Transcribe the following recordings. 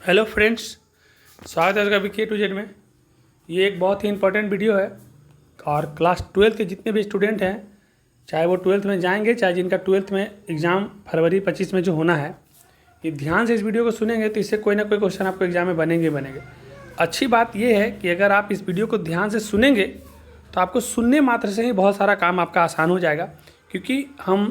Hello friends, स्वागत है आपका विके टू जेड में। ये एक बहुत ही इंपॉर्टेंट वीडियो है और क्लास 12 के जितने भी स्टूडेंट हैं, चाहे वो 12th में जाएंगे, चाहे जिनका 12th में एग्ज़ाम फरवरी 25 में जो होना है, ये ध्यान से इस वीडियो को सुनेंगे तो इससे कोई ना कोई क्वेश्चन आपको एग्जाम में बनेंगे। अच्छी बात ये है कि अगर आप इस वीडियो को ध्यान से सुनेंगे तो आपको सुनने मात्र से ही बहुत सारा काम आपका आसान हो जाएगा, क्योंकि हम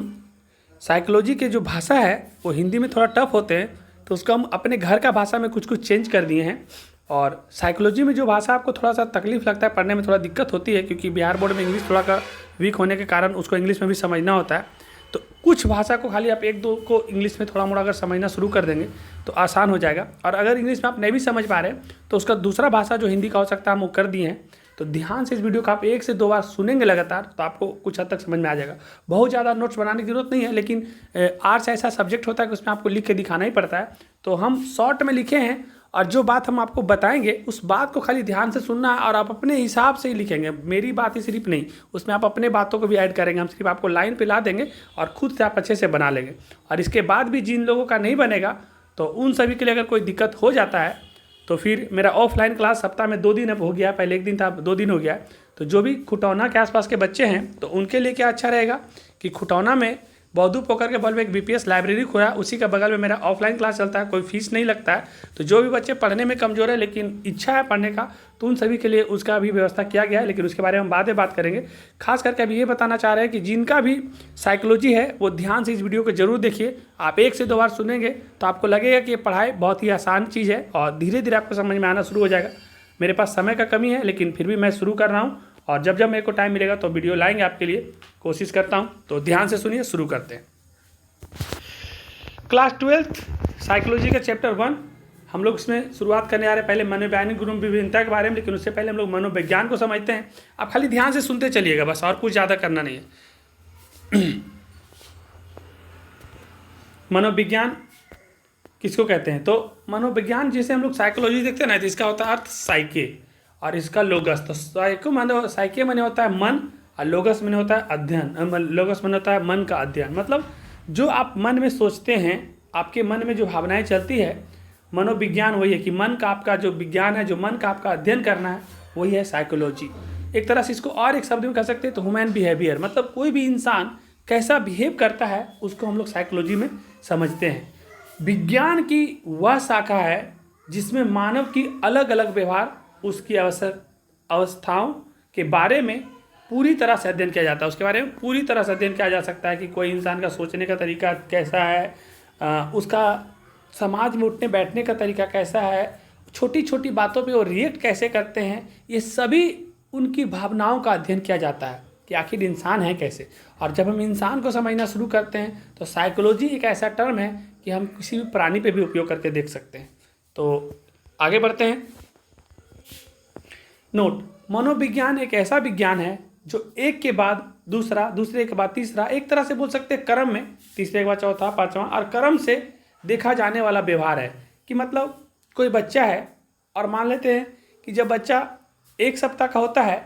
साइकोलॉजी के जो भाषा है वो हिंदी में थोड़ा टफ होते हैं, तो उसको हम अपने घर का भाषा में कुछ चेंज कर दिए हैं। और साइकोलॉजी में जो भाषा आपको थोड़ा सा तकलीफ लगता है, पढ़ने में थोड़ा दिक्कत होती है, क्योंकि बिहार बोर्ड में इंग्लिश थोड़ा का वीक होने के कारण उसको इंग्लिश में भी समझना होता है। तो कुछ भाषा को खाली आप एक दो को इंग्लिश में थोड़ा मोड़ा अगर समझना शुरू कर देंगे तो आसान हो जाएगा। और अगर इंग्लिश में आप नहीं भी समझ पा रहे तो उसका दूसरा भाषा जो हिंदी का हो सकता है हम वो कर दिए हैं। तो ध्यान से इस वीडियो को आप 1 से 2 बार सुनेंगे लगातार तो आपको कुछ हद तक समझ में आ जाएगा। बहुत ज़्यादा नोट्स बनाने की जरूरत नहीं है, लेकिन आर्ट्स ऐसा सब्जेक्ट होता है कि उसमें आपको लिख के दिखाना ही पड़ता है। तो हम शॉर्ट में लिखे हैं और जो बात हम आपको बताएंगे उस बात को खाली ध्यान से सुनना है और आप अपने हिसाब से ही लिखेंगे। मेरी बात ही सिर्फ नहीं, उसमें आप अपने बातों को भी ऐड करेंगे। हम सिर्फ आपको लाइन पे ला देंगे और खुद से आप अच्छे से बना लेंगे। और इसके बाद भी जिन लोगों का नहीं बनेगा तो उन सभी के लिए अगर कोई दिक्कत हो जाता है तो फिर मेरा ऑफलाइन क्लास सप्ताह में 2 दिन अब हो गया, पहले 1 दिन था, 2 दिन हो गया। तो जो भी खुटौना के आसपास के बच्चे हैं तो उनके लिए क्या अच्छा रहेगा कि खुटौना में बौद्धू पोखर के बगल में एक बीपीएस लाइब्रेरी खोला, उसी का बगल में मेरा ऑफलाइन क्लास चलता है, कोई फीस नहीं लगता है। तो जो भी बच्चे पढ़ने में कमज़ोर है लेकिन इच्छा है पढ़ने का, तो उन सभी के लिए उसका भी व्यवस्था किया गया है, लेकिन उसके बारे में हम बाद में बात करेंगे। खास करके अभी ये बताना चाह रहे हैं कि जिनका भी साइकोलॉजी है वो ध्यान से इस वीडियो को जरूर देखिए। आप 1 से 2 बार सुनेंगे तो आपको लगेगा कि ये पढ़ाई बहुत ही आसान चीज़ है और धीरे धीरे आपको समझ में आना शुरू हो जाएगा। मेरे पास समय का कमी है, लेकिन फिर भी मैं शुरू कर रहा हूँ और जब जब मेरे को टाइम मिलेगा तो वीडियो लाएंगे आपके लिए, कोशिश करता हूँ। तो ध्यान से सुनिए, शुरू करते हैं। क्लास 12 साइकोलॉजी का चैप्टर 1 हम लोग इसमें शुरुआत करने आ रहे हैं। पहले मनोवैज्ञानिक गुण विभिन्नता के बारे में, लेकिन उससे पहले हम लोग मनोविज्ञान को समझते हैं। आप खाली ध्यान से सुनते चलिएगा बस, और कुछ ज़्यादा करना नहीं है। मनोविज्ञान किसको कहते हैं? तो मनोविज्ञान जैसे हम लोग साइकोलॉजी देखते हैं ना, तो इसका होता है अर्थ साइके और इसका लोगस। तो साइके माने होता है मन और लोगस माने होता है अध्ययन। लोगस माने होता है मन का अध्ययन, मतलब जो आप मन में सोचते हैं, आपके मन में जो भावनाएं चलती है, मनोविज्ञान वही है कि मन का आपका जो विज्ञान है, जो मन का आपका अध्ययन करना है, वही है साइकोलॉजी। एक तरह से इसको और एक शब्द में कह सकते हैं तो ह्यूमन बिहेवियर, मतलब कोई भी इंसान कैसा बिहेव करता है उसको हम लोग साइकोलॉजी में समझते हैं। विज्ञान की वह शाखा है जिसमें मानव की अलग अलग व्यवहार, उसकी अवस्थाओं के बारे में पूरी तरह से अध्ययन किया जाता है। उसके बारे में पूरी तरह से अध्ययन किया जा सकता है कि कोई इंसान का सोचने का तरीका कैसा है, उसका समाज में उठने बैठने का तरीका कैसा है, छोटी छोटी बातों पे वो रिएक्ट कैसे करते हैं, ये सभी उनकी भावनाओं का अध्ययन किया जाता है कि आखिर इंसान है कैसे। और जब हम इंसान को समझना शुरू करते हैं तो साइकोलॉजी एक ऐसा टर्म है कि हम किसी भी प्राणी पे भी उपयोग करके देख सकते हैं। तो आगे बढ़ते हैं। नोट, मनोविज्ञान एक ऐसा विज्ञान है जो एक के बाद दूसरा, दूसरे के बाद तीसरा, एक तरह से बोल सकते हैं क्रम में, तीसरे के बाद चौथा, पांचवा, और क्रम से देखा जाने वाला व्यवहार है। कि मतलब कोई बच्चा है और मान लेते हैं कि जब बच्चा 1 सप्ताह का होता है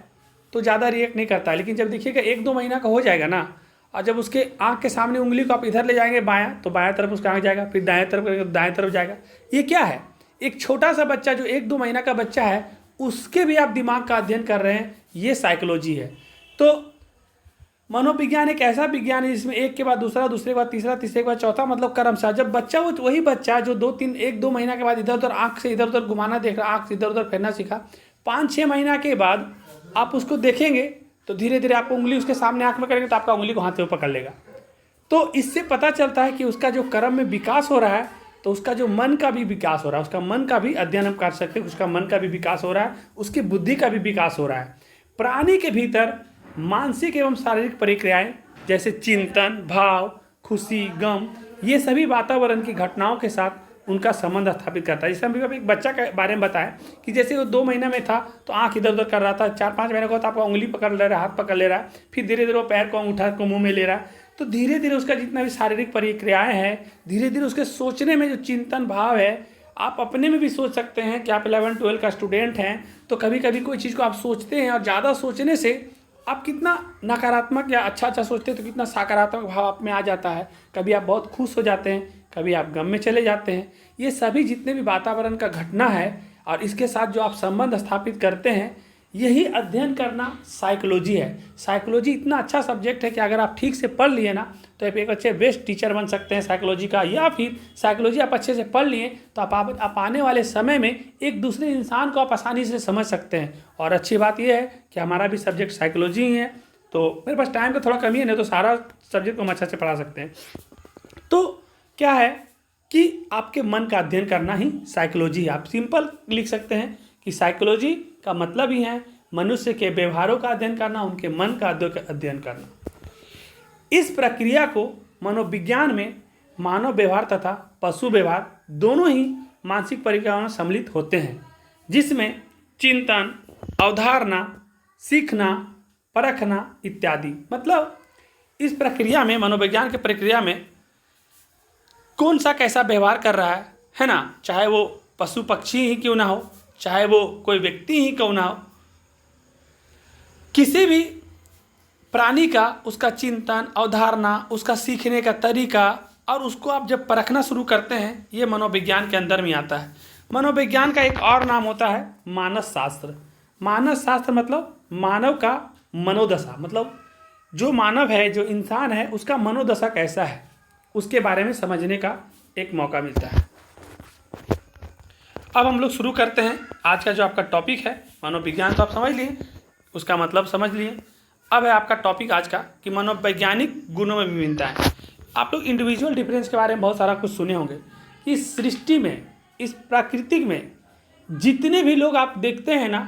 तो ज़्यादा रिएक्ट नहीं करता है, लेकिन जब देखिएगा 1-2 महीना का हो जाएगा ना, और जब उसके आँख के सामने उंगली को आप इधर ले जाएंगे बायां, तो बायां तरफ उसका आँख जाएगा, फिर दाएं तरफ दाएं तरफ जाएगा। ये क्या है? एक छोटा सा बच्चा जो 1-2 महीना का बच्चा है, उसके भी आप दिमाग का अध्ययन कर रहे हैं, ये साइकोलॉजी है। तो मनोविज्ञान एक ऐसा विज्ञान है जिसमें एक के बाद दूसरा, दूसरे के बाद तीसरा, तीसरे के बाद चौथा, मतलब क्रमशः जब बच्चा वही बच्चा जो 1-2 महीना के बाद इधर उधर आँख से इधर उधर घुमाना देख रहा, आँख से इधर उधर फेरना सीखा, 5-6 महीना के बाद आप उसको देखेंगे तो धीरे धीरे आपको उंगली उसके सामने आँख में करेंगे तो आपका उंगली को हाथ में पकड़ लेगा। तो इससे पता चलता है कि उसका जो क्रम में विकास हो रहा है, तो उसका जो मन का भी विकास हो रहा है, उसका मन का भी अध्ययन हम कर सकते हैं, उसका मन का भी विकास हो रहा है, उसकी बुद्धि का भी विकास हो रहा है। प्राणी के भीतर मानसिक एवं शारीरिक प्रक्रियाएं जैसे चिंतन, भाव, खुशी, गम, ये सभी वातावरण की घटनाओं के साथ उनका संबंध स्थापित करता है। जैसे हम एक बच्चा के बारे में बताएं कि जैसे वो 2 महीना में था तो आंख इधर उधर कर रहा था, 4-5 महीने का तो आपका उंगली पकड़ ले रहा है, हाथ पकड़ ले रहा है, फिर धीरे धीरे वो पैर को उठा को मुँह में ले रहा है। तो धीरे धीरे उसका जितना भी शारीरिक प्रक्रियाएँ हैं, धीरे धीरे उसके सोचने में जो चिंतन भाव है, आप अपने में भी सोच सकते हैं कि आप 11-12 का स्टूडेंट हैं तो कभी कभी कोई चीज़ को आप सोचते हैं और ज़्यादा सोचने से आप कितना नकारात्मक या अच्छा सोचते हैं तो कितना सकारात्मक भाव आप में आ जाता है। कभी आप बहुत खुश हो जाते हैं, कभी आप गम में चले जाते हैं। ये सभी जितने भी वातावरण का घटना है और इसके साथ जो आप संबंध स्थापित करते हैं, यही अध्ययन करना साइकोलॉजी है। साइकोलॉजी इतना अच्छा सब्जेक्ट है कि अगर आप ठीक से पढ़ लिए ना तो आप एक अच्छे बेस्ट टीचर बन सकते हैं साइकोलॉजी का, या फिर साइकोलॉजी आप अच्छे से पढ़ लिए तो आप आने वाले समय में एक दूसरे इंसान को आप आसानी से समझ सकते हैं। और अच्छी बात यह है कि हमारा भी सब्जेक्ट साइकोलॉजी ही है, तो मेरे पास टाइम का थोड़ा कमी है, नहीं तो सारा सब्जेक्ट को हम अच्छा से पढ़ा सकते हैं। तो क्या है कि आपके मन का अध्ययन करना ही साइकोलॉजी है। आप सिंपल लिख सकते हैं कि साइकोलॉजी का मतलब ही है मनुष्य के व्यवहारों का अध्ययन करना, उनके मन का अध्ययन करना। इस प्रक्रिया को मनोविज्ञान में मानव व्यवहार तथा पशु व्यवहार दोनों ही मानसिक प्रक्रियाओं में सम्मिलित होते हैं, जिसमें चिंतन, अवधारणा, सीखना, परखना इत्यादि। मतलब इस प्रक्रिया में, मनोविज्ञान की प्रक्रिया में कौन सा कैसा व्यवहार कर रहा है ना, चाहे वो पशु पक्षी ही क्यों ना हो, चाहे वो कोई व्यक्ति ही क्यों ना हो, किसी भी प्राणी का उसका चिंतन, अवधारणा, उसका सीखने का तरीका और उसको आप जब परखना शुरू करते हैं, ये मनोविज्ञान के अंदर में आता है। मनोविज्ञान का एक और नाम होता है मानस शास्त्र। मानस शास्त्र मतलब मानव का मनोदशा, मतलब जो मानव है, जो इंसान है, उसका मनोदशा कैसा है, उसके बारे में समझने का एक मौका मिलता है। अब हम लोग शुरू करते हैं। आज का जो आपका टॉपिक है मनोविज्ञान, तो आप समझ लिए, उसका मतलब समझ लिए। अब है आपका टॉपिक आज का कि मनोवैज्ञानिक गुणों में विभिन्नता है। आप लोग इंडिविजुअल डिफरेंस के बारे में बहुत सारा कुछ सुने होंगे कि इस सृष्टि में, इस प्राकृतिक में जितने भी लोग आप देखते हैं ना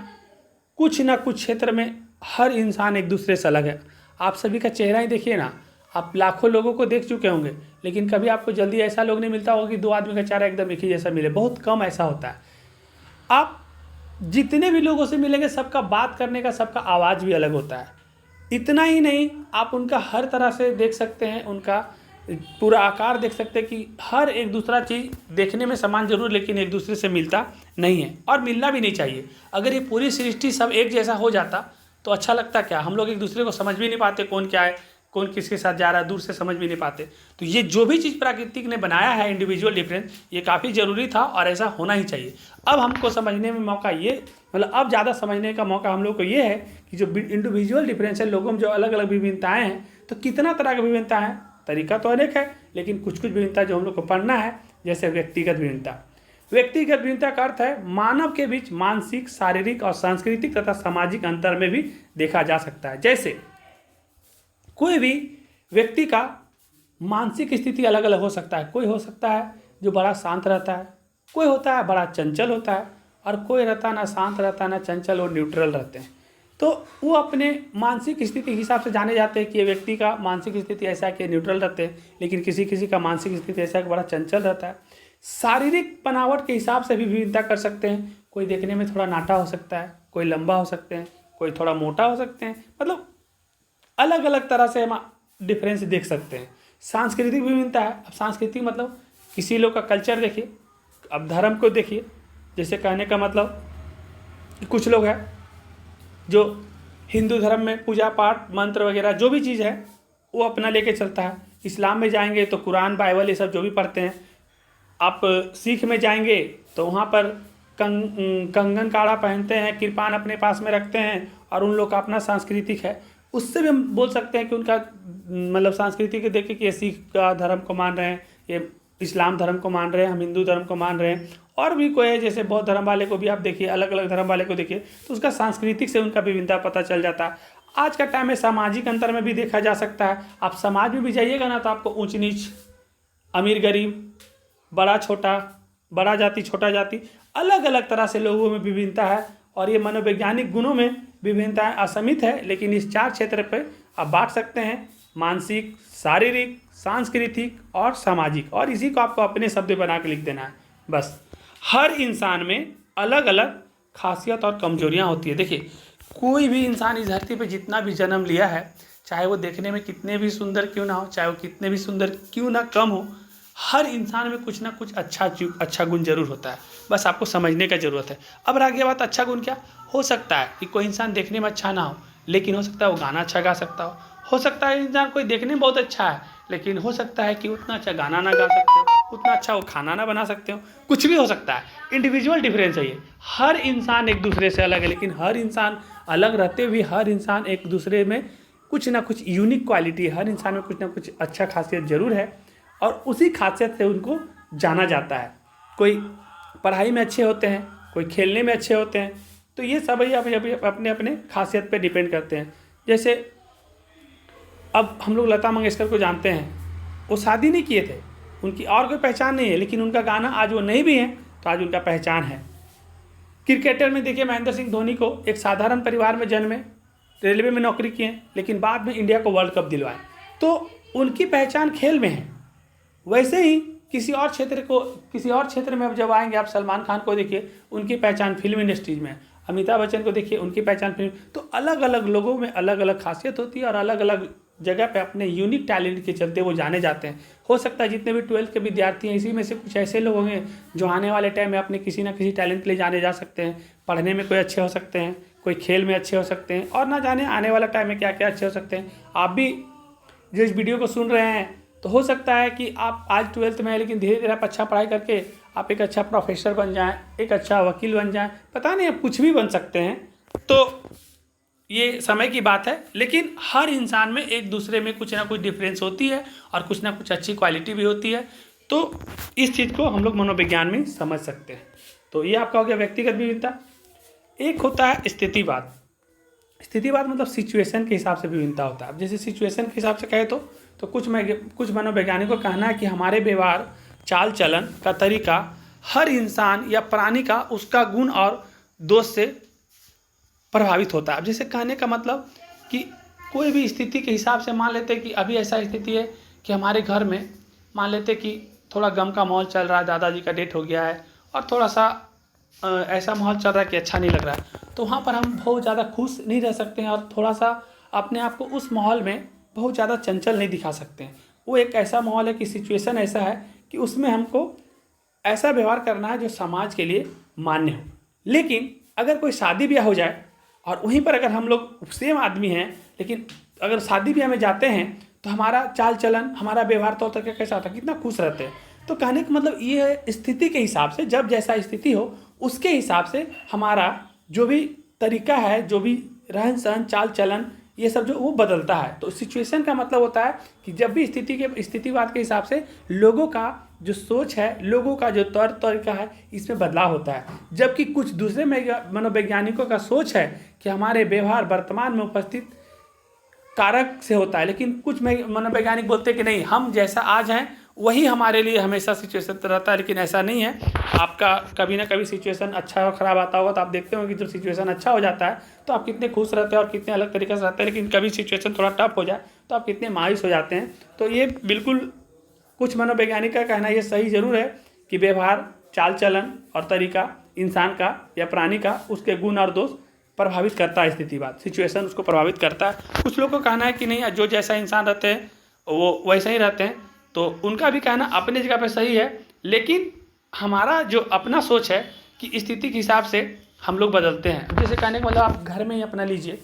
कुछ क्षेत्र में हर इंसान एक दूसरे से अलग है। आप सभी का चेहरा ही देखिए ना, आप लाखों लोगों को देख चुके होंगे, लेकिन कभी आपको जल्दी ऐसा लोग नहीं मिलता होगा कि दो आदमी का चेहरा एकदम एक ही जैसा मिले, बहुत कम ऐसा होता है। आप जितने भी लोगों से मिलेंगे सबका बात करने का, सबका आवाज़ भी अलग होता है। इतना ही नहीं, आप उनका हर तरह से देख सकते हैं, उनका पूरा आकार देख सकते हैं कि हर एक दूसरा चीज़ देखने में समान जरूर, लेकिन एक दूसरे से मिलता नहीं है और मिलना भी नहीं चाहिए। अगर ये पूरी सृष्टि सब एक जैसा हो जाता तो अच्छा लगता क्या। हम लोग एक दूसरे को समझ भी नहीं पाते, कौन क्या है, कौन किसके साथ जा रहा है, दूर से समझ भी नहीं पाते। तो ये जो भी चीज़ प्राकृतिक ने बनाया है, इंडिविजुअल डिफरेंस, ये काफ़ी ज़रूरी था और ऐसा होना ही चाहिए। अब हमको समझने में मौका ये, मतलब अब ज़्यादा समझने का मौका हम लोग को ये है कि जो इंडिविजुअल डिफरेंस है, लोगों में जो अलग अलग विभिन्नताएँ हैं, तो कितना तरह की विभिन्नता है, तरीका तो अनेक है, लेकिन कुछ विभिन्नता जो हम लोग को पढ़ना है, जैसे व्यक्तिगत विभिन्नता। व्यक्तिगत विभिन्नता का अर्थ है मानव के बीच मानसिक, शारीरिक और सांस्कृतिक तथा सामाजिक अंतर में भी देखा जा सकता है। जैसे कोई भी व्यक्ति का मानसिक स्थिति अलग अलग हो सकता है। कोई हो सकता है जो बड़ा शांत रहता है, कोई होता है बड़ा चंचल होता है, और कोई रहता ना शांत रहता ना चंचल, और न्यूट्रल रहते हैं। तो वो अपने मानसिक स्थिति के हिसाब से जाने जाते हैं कि ये व्यक्ति का मानसिक स्थिति ऐसा है कि न्यूट्रल रहते हैं, लेकिन किसी किसी का मानसिक स्थिति ऐसा है कि बड़ा चंचल रहता है। शारीरिक बनावट के हिसाब से भी विभिन्नता कर सकते हैं। कोई देखने में थोड़ा नाटा हो सकता है, कोई लंबा हो सकते हैं, कोई थोड़ा मोटा हो सकते हैं, मतलब अलग अलग तरह से हम डिफरेंस देख सकते हैं। सांस्कृतिक विभिन्नता है। अब सांस्कृतिक मतलब किसी लोग का कल्चर देखिए, अब धर्म को देखिए। जैसे कहने का मतलब कुछ लोग हैं जो हिंदू धर्म में पूजा पाठ, मंत्र वगैरह जो भी चीज़ है वो अपना लेके चलता है। इस्लाम में जाएंगे तो कुरान, बाइबल, ये सब जो भी पढ़ते हैं। आप सिख में जाएंगे तो वहाँ पर कंगन काढ़ा पहनते हैं, कृपान अपने पास में रखते हैं, और उन लोग का अपना सांस्कृतिक है। उससे भी हम बोल सकते हैं कि उनका मतलब सांस्कृतिक देखिए कि ये सिख का धर्म को मान रहे हैं, ये इस्लाम धर्म को मान रहे हैं, हम हिंदू धर्म को मान रहे हैं, और भी कोई है जैसे बौद्ध धर्म वाले को भी आप देखिए, अलग अलग धर्म वाले को देखिए, तो उसका सांस्कृतिक से उनका विभिन्नता पता चल जाता है। आज का टाइम में सामाजिक अंतर में भी देखा जा सकता है। आप समाज में भी जाइएगा ना तो आपको ऊंच नीच, अमीर गरीब, बड़ा छोटा, बड़ा जाति छोटा जाति, अलग अलग तरह से लोगों में विभिन्नता है। और ये मनोवैज्ञानिक गुणों में विभिन्नताएं असीमित है, लेकिन इस 4 क्षेत्र पर आप बांट सकते हैं: मानसिक, शारीरिक, सांस्कृतिक और सामाजिक। और इसी को आपको अपने शब्द बना के लिख देना है बस। हर इंसान में अलग अलग खासियत और कमजोरियां होती है। देखिए, कोई भी इंसान इस धरती पर जितना भी जन्म लिया है, चाहे वो देखने में कितने भी सुंदर क्यों ना हो, चाहे वो कितने भी सुंदर क्यों ना कम हो, हर इंसान में कुछ ना कुछ अच्छा गुण जरूर होता है। बस आपको समझने का ज़रूरत है। अब रह गया बात अच्छा गुण क्या हो सकता है कि कोई इंसान देखने में अच्छा ना हो, लेकिन हो सकता है वो गाना अच्छा गा सकता हो सकता है इंसान कोई देखने में बहुत अच्छा है, लेकिन हो सकता है कि उतना अच्छा गाना ना गा सकते हो, उतना अच्छा वो खाना ना बना सकते हो, कुछ भी हो सकता है। इंडिविजुअल डिफरेंस है ये। हर इंसान एक दूसरे से अलग है, लेकिन हर इंसान अलग रहते हुए हर इंसान एक दूसरे में कुछ ना कुछ यूनिक क्वालिटी है। हर इंसान में कुछ ना कुछ अच्छा खासियत ज़रूर है, और उसी खासियत से उनको जाना जाता है। कोई पढ़ाई में अच्छे होते हैं, कोई खेलने में अच्छे होते हैं। तो ये सब ही अपने अपने खासियत पे डिपेंड करते हैं। जैसे अब हम लोग लता मंगेशकर को जानते हैं, वो शादी नहीं किए थे, उनकी और कोई पहचान नहीं है, लेकिन उनका गाना आज वो नहीं भी हैं तो आज उनका पहचान है। क्रिकेटर में देखिए महेंद्र सिंह धोनी को, एक साधारण परिवार में जन्मे, रेलवे में नौकरी किए, लेकिन बाद में इंडिया को वर्ल्ड कप दिलवाए, तो उनकी पहचान खेल में है। वैसे ही किसी और क्षेत्र में अब जब आएंगे, आप सलमान खान को देखिए, उनकी पहचान फिल्म इंडस्ट्रीज में है। अमिताभ बच्चन को देखिए, उनकी पहचान फिल्म। तो अलग अलग लोगों में अलग अलग खासियत होती है, और अलग अलग जगह पे अपने यूनिक टैलेंट के चलते वो जाने जाते हैं। हो सकता है जितने भी 12th के विद्यार्थी हैं, इसी में से कुछ ऐसे लोग होंगे जो आने वाले टाइम में अपने किसी ना किसी टैलेंट के लिए जाने जा सकते हैं। पढ़ने में कोई अच्छे हो सकते हैं, कोई खेल में अच्छे हो सकते हैं, और ना जाने आने वाला टाइम में क्या क्या अच्छे हो सकते हैं। आप भी जो इस वीडियो को सुन रहे हैं, तो हो सकता है कि आप आज 12th में हैं, लेकिन धीरे धीरे आप अच्छा पढ़ाई करके आप एक अच्छा प्रोफेसर बन जाएं, एक अच्छा वकील बन जाएं, पता नहीं, आप कुछ भी बन सकते हैं। तो ये समय की बात है, लेकिन हर इंसान में एक दूसरे में कुछ ना कुछ डिफरेंस होती है, और कुछ ना कुछ अच्छी क्वालिटी भी होती है। तो इस चीज़ को हम लोग मनोविज्ञान में समझ सकते हैं। तो ये आपका हो गया व्यक्तिगत विभिन्नता। एक होता है स्थितिवाद। स्थितिवाद मतलब सिचुएशन के हिसाब से विभिन्नता होता है। अब जैसे सिचुएशन के हिसाब से कहे तो कुछ मनोवैज्ञानिकों का कहना है कि हमारे व्यवहार, चाल चलन का तरीका हर इंसान या प्राणी का उसका गुण और दोष से प्रभावित होता है। अब जैसे कहने का मतलब कि कोई भी स्थिति के हिसाब से, मान लेते कि अभी ऐसा स्थिति है कि हमारे घर में मान लेते कि थोड़ा गम का माहौल चल रहा है, दादाजी का डेथ हो गया है, और थोड़ा सा ऐसा माहौल चल रहा है कि अच्छा नहीं लग रहा है, तो वहाँ पर हम बहुत ज़्यादा खुश नहीं रह सकते हैं, और थोड़ा सा अपने आप को उस माहौल में बहुत ज़्यादा चंचल नहीं दिखा सकते हैं। वो एक ऐसा माहौल है कि सिचुएशन ऐसा है कि उसमें हमको ऐसा व्यवहार करना है जो समाज के लिए मान्य हो। लेकिन अगर कोई शादी ब्याह हो जाए, और वहीं पर अगर हम लोग सेम आदमी हैं, लेकिन अगर शादी ब्याह में जाते हैं तो हमारा चाल चलन, हमारा व्यवहार तौर तरीका कैसा होता है, कितना खुश रहते हैं। तो कहने का मतलब ये है, स्थिति के हिसाब से, जब जैसा स्थिति हो उसके हिसाब से हमारा जो भी तरीका है, जो भी रहन सहन, चाल चलन, ये सब जो वो बदलता है। तो सिचुएशन का मतलब होता है कि जब भी स्थितिवाद के हिसाब से लोगों का जो सोच है, लोगों का जो तौर तरीका है, इसमें बदलाव होता है। जबकि कुछ दूसरे मनोवैज्ञानिकों का सोच है कि हमारे व्यवहार वर्तमान में उपस्थित कारक से होता है, लेकिन कुछ मनोवैज्ञानिक बोलते हैं कि नहीं, हम जैसा आज हैं वही हमारे लिए हमेशा सिचुएशन रहता है। लेकिन ऐसा नहीं है, आपका कभी ना कभी सिचुएशन अच्छा और ख़राब आता होगा, तो आप देखते होंगे कि जब सिचुएशन अच्छा हो जाता है तो आप कितने खुश रहते हैं और कितने अलग तरीके से रहते हैं, लेकिन कभी सिचुएशन थोड़ा टफ हो जाए तो आप कितने मायूस हो जाते हैं। तो ये बिल्कुल कुछ मनोवैज्ञानिक का कहना ये सही ज़रूर है कि व्यवहार, चाल चलन और तरीका इंसान का या प्राणी का, उसके गुण और दोष प्रभावित करता है। स्थितिवाद, सिचुएशन उसको प्रभावित करता है। कुछ लोगों का कहना है कि नहीं, जो जैसा इंसान रहते हैं वो वैसे ही रहते हैं, तो उनका भी कहना अपने जगह पे सही है। लेकिन हमारा जो अपना सोच है कि स्थिति के हिसाब से हम लोग बदलते हैं। जैसे कहने का मतलब आप घर में ही अपना लीजिए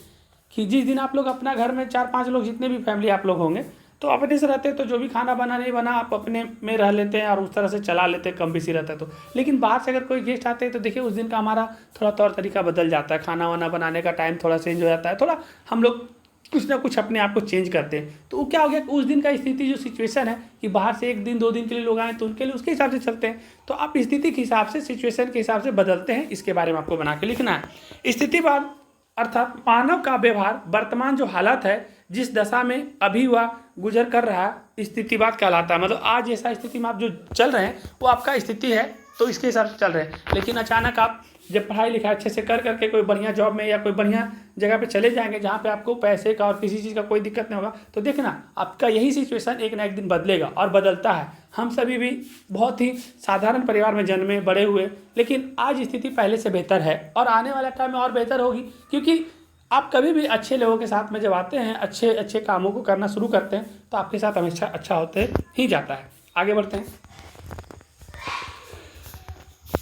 कि जिस दिन आप लोग अपना घर में 4-5 लोग, जितने भी फैमिली आप लोग होंगे, तो अपने से रहते हैं, तो जो भी खाना बना नहीं बना आप अपने में रह लेते हैं और उस तरह से चला लेते हैं, कम बेसी रहता है तो। लेकिन बाहर से अगर कोई गेस्ट आते हैं तो देखिए उस दिन का हमारा थोड़ा तौर तरीका बदल जाता है, खाना वाना बनाने का टाइम थोड़ा चेंज हो जाता है, थोड़ा हम लोग कुछ ना कुछ अपने आप को चेंज करते हैं। तो वो क्या हो गया कि उस दिन का स्थिति, जो सिचुएशन है कि बाहर से 1 दिन 2 दिन के लिए लोग आए, तो उनके लिए उसके हिसाब से चलते हैं। तो आप स्थिति के हिसाब से, सिचुएशन के हिसाब से बदलते हैं, इसके बारे में आपको बना के लिखना है। स्थितिवाद अर्थात मानव का व्यवहार वर्तमान जो हालत है, जिस दशा में अभी वह गुजर कर रहा है, स्थितिवाद कहलाता है। मतलब आज ऐसा स्थिति में आप जो चल रहे हैं वो आपका स्थिति है, तो इसके हिसाब से चल रहे हैं। लेकिन अचानक आप जब पढ़ाई लिखाई अच्छे से कर करके कोई बढ़िया जॉब में या कोई बढ़िया जगह पे चले जाएंगे, जहाँ पे आपको पैसे का और किसी चीज़ का कोई दिक्कत नहीं होगा, तो देखना आपका यही सिचुएशन एक ना एक दिन बदलेगा और बदलता है। हम सभी भी बहुत ही साधारण परिवार में जन्मे बड़े हुए, लेकिन आज स्थिति पहले से बेहतर है और आने वाला टाइम में और बेहतर होगी। क्योंकि आप कभी भी अच्छे लोगों के साथ में जब आते हैं, अच्छे अच्छे कामों को करना शुरू करते हैं, तो आपके साथ हमेशा अच्छा होते ही जाता है। आगे बढ़ते हैं।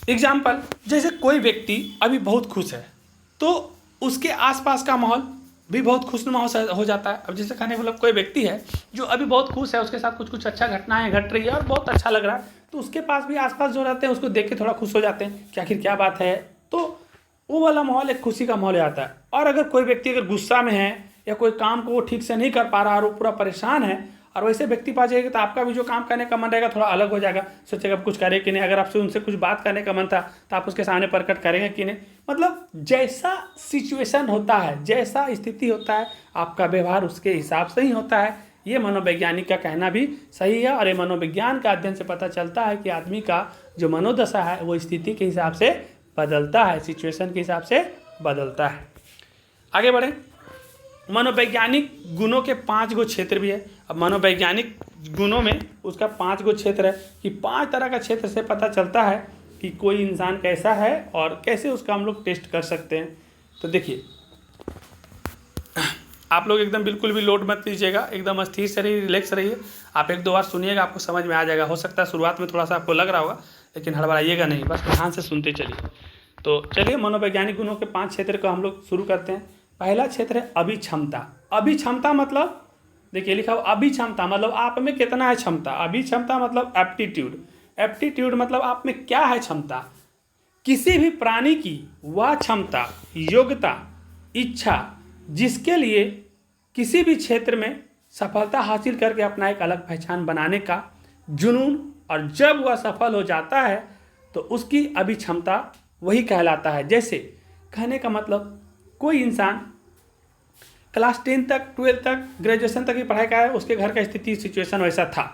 एग्जाम्पल, जैसे कोई व्यक्ति अभी बहुत खुश है, तो उसके आसपास का माहौल भी बहुत खुशनुमा हो जाता है। अब जैसे कहने मतलब कोई व्यक्ति है जो अभी बहुत खुश है, उसके साथ कुछ कुछ अच्छा घटनाएं घट रही है और बहुत अच्छा लग रहा है, तो उसके पास भी आसपास जो रहते हैं उसको देख के थोड़ा खुश हो जाते हैं कि आखिर क्या बात है। तो वो वाला माहौल एक खुशी का माहौल आता है। और अगर कोई व्यक्ति अगर गुस्सा में है या कोई काम को वो ठीक से नहीं कर पा रहा और वो पूरा परेशान है और वैसे व्यक्ति पास जाएगा तो आपका भी जो काम करने का मन रहेगा थोड़ा अलग हो जाएगा, सोचेगा कुछ करे कि नहीं। अगर आपसे उनसे कुछ बात करने का मन था तो आप उसके सामने प्रकट करेंगे कि नहीं। मतलब जैसा सिचुएशन होता है, जैसा स्थिति होता है, आपका व्यवहार उसके हिसाब से ही होता है। ये मनोवैज्ञानिक का कहना भी सही है और ये मनोविज्ञान का अध्ययन से पता चलता है कि आदमी का जो मनोदशा है वो स्थिति के हिसाब से बदलता है, सिचुएशन के हिसाब से बदलता है। आगे बढ़े। मनोवैज्ञानिक गुणों के 5 गो क्षेत्र भी है। अब मनोवैज्ञानिक गुणों में उसका 5 गो क्षेत्र है कि 5 तरह का क्षेत्र से पता चलता है कि कोई इंसान कैसा है और कैसे उसका हम लोग टेस्ट कर सकते हैं। तो देखिए, आप लोग एकदम बिल्कुल भी लोड मत लीजिएगा, एकदम स्थिर से रहिए, रिलैक्स रहिए। आप 1-2 बार सुनिएगा, आपको समझ में आ जाएगा। हो सकता है शुरुआत में थोड़ा सा आपको लग रहा होगा, लेकिन हड़बड़ाइएगा नहीं, बस ध्यान से सुनते चलिए। तो चलिए, मनोवैज्ञानिक गुणों के 5 क्षेत्र को हम लोग शुरू करते हैं। पहला क्षेत्र है अभिक्षमता। अभिक्षमता मतलब देखिए लिखा हो अभिक्षमता मतलब आप में कितना है क्षमता। अभिक्षमता मतलब एप्टीट्यूड। एप्टीट्यूड मतलब आप में क्या है क्षमता। किसी भी प्राणी की वह क्षमता, योग्यता, इच्छा जिसके लिए किसी भी क्षेत्र में सफलता हासिल करके अपना एक अलग पहचान बनाने का जुनून, और जब वह सफल हो जाता है तो उसकी अभिक्षमता वही कहलाता है। जैसे कहने का मतलब कोई इंसान क्लास 10 तक, 12 तक, ग्रेजुएशन तक की पढ़ाई का है, उसके घर का स्थिति सिचुएशन वैसा था,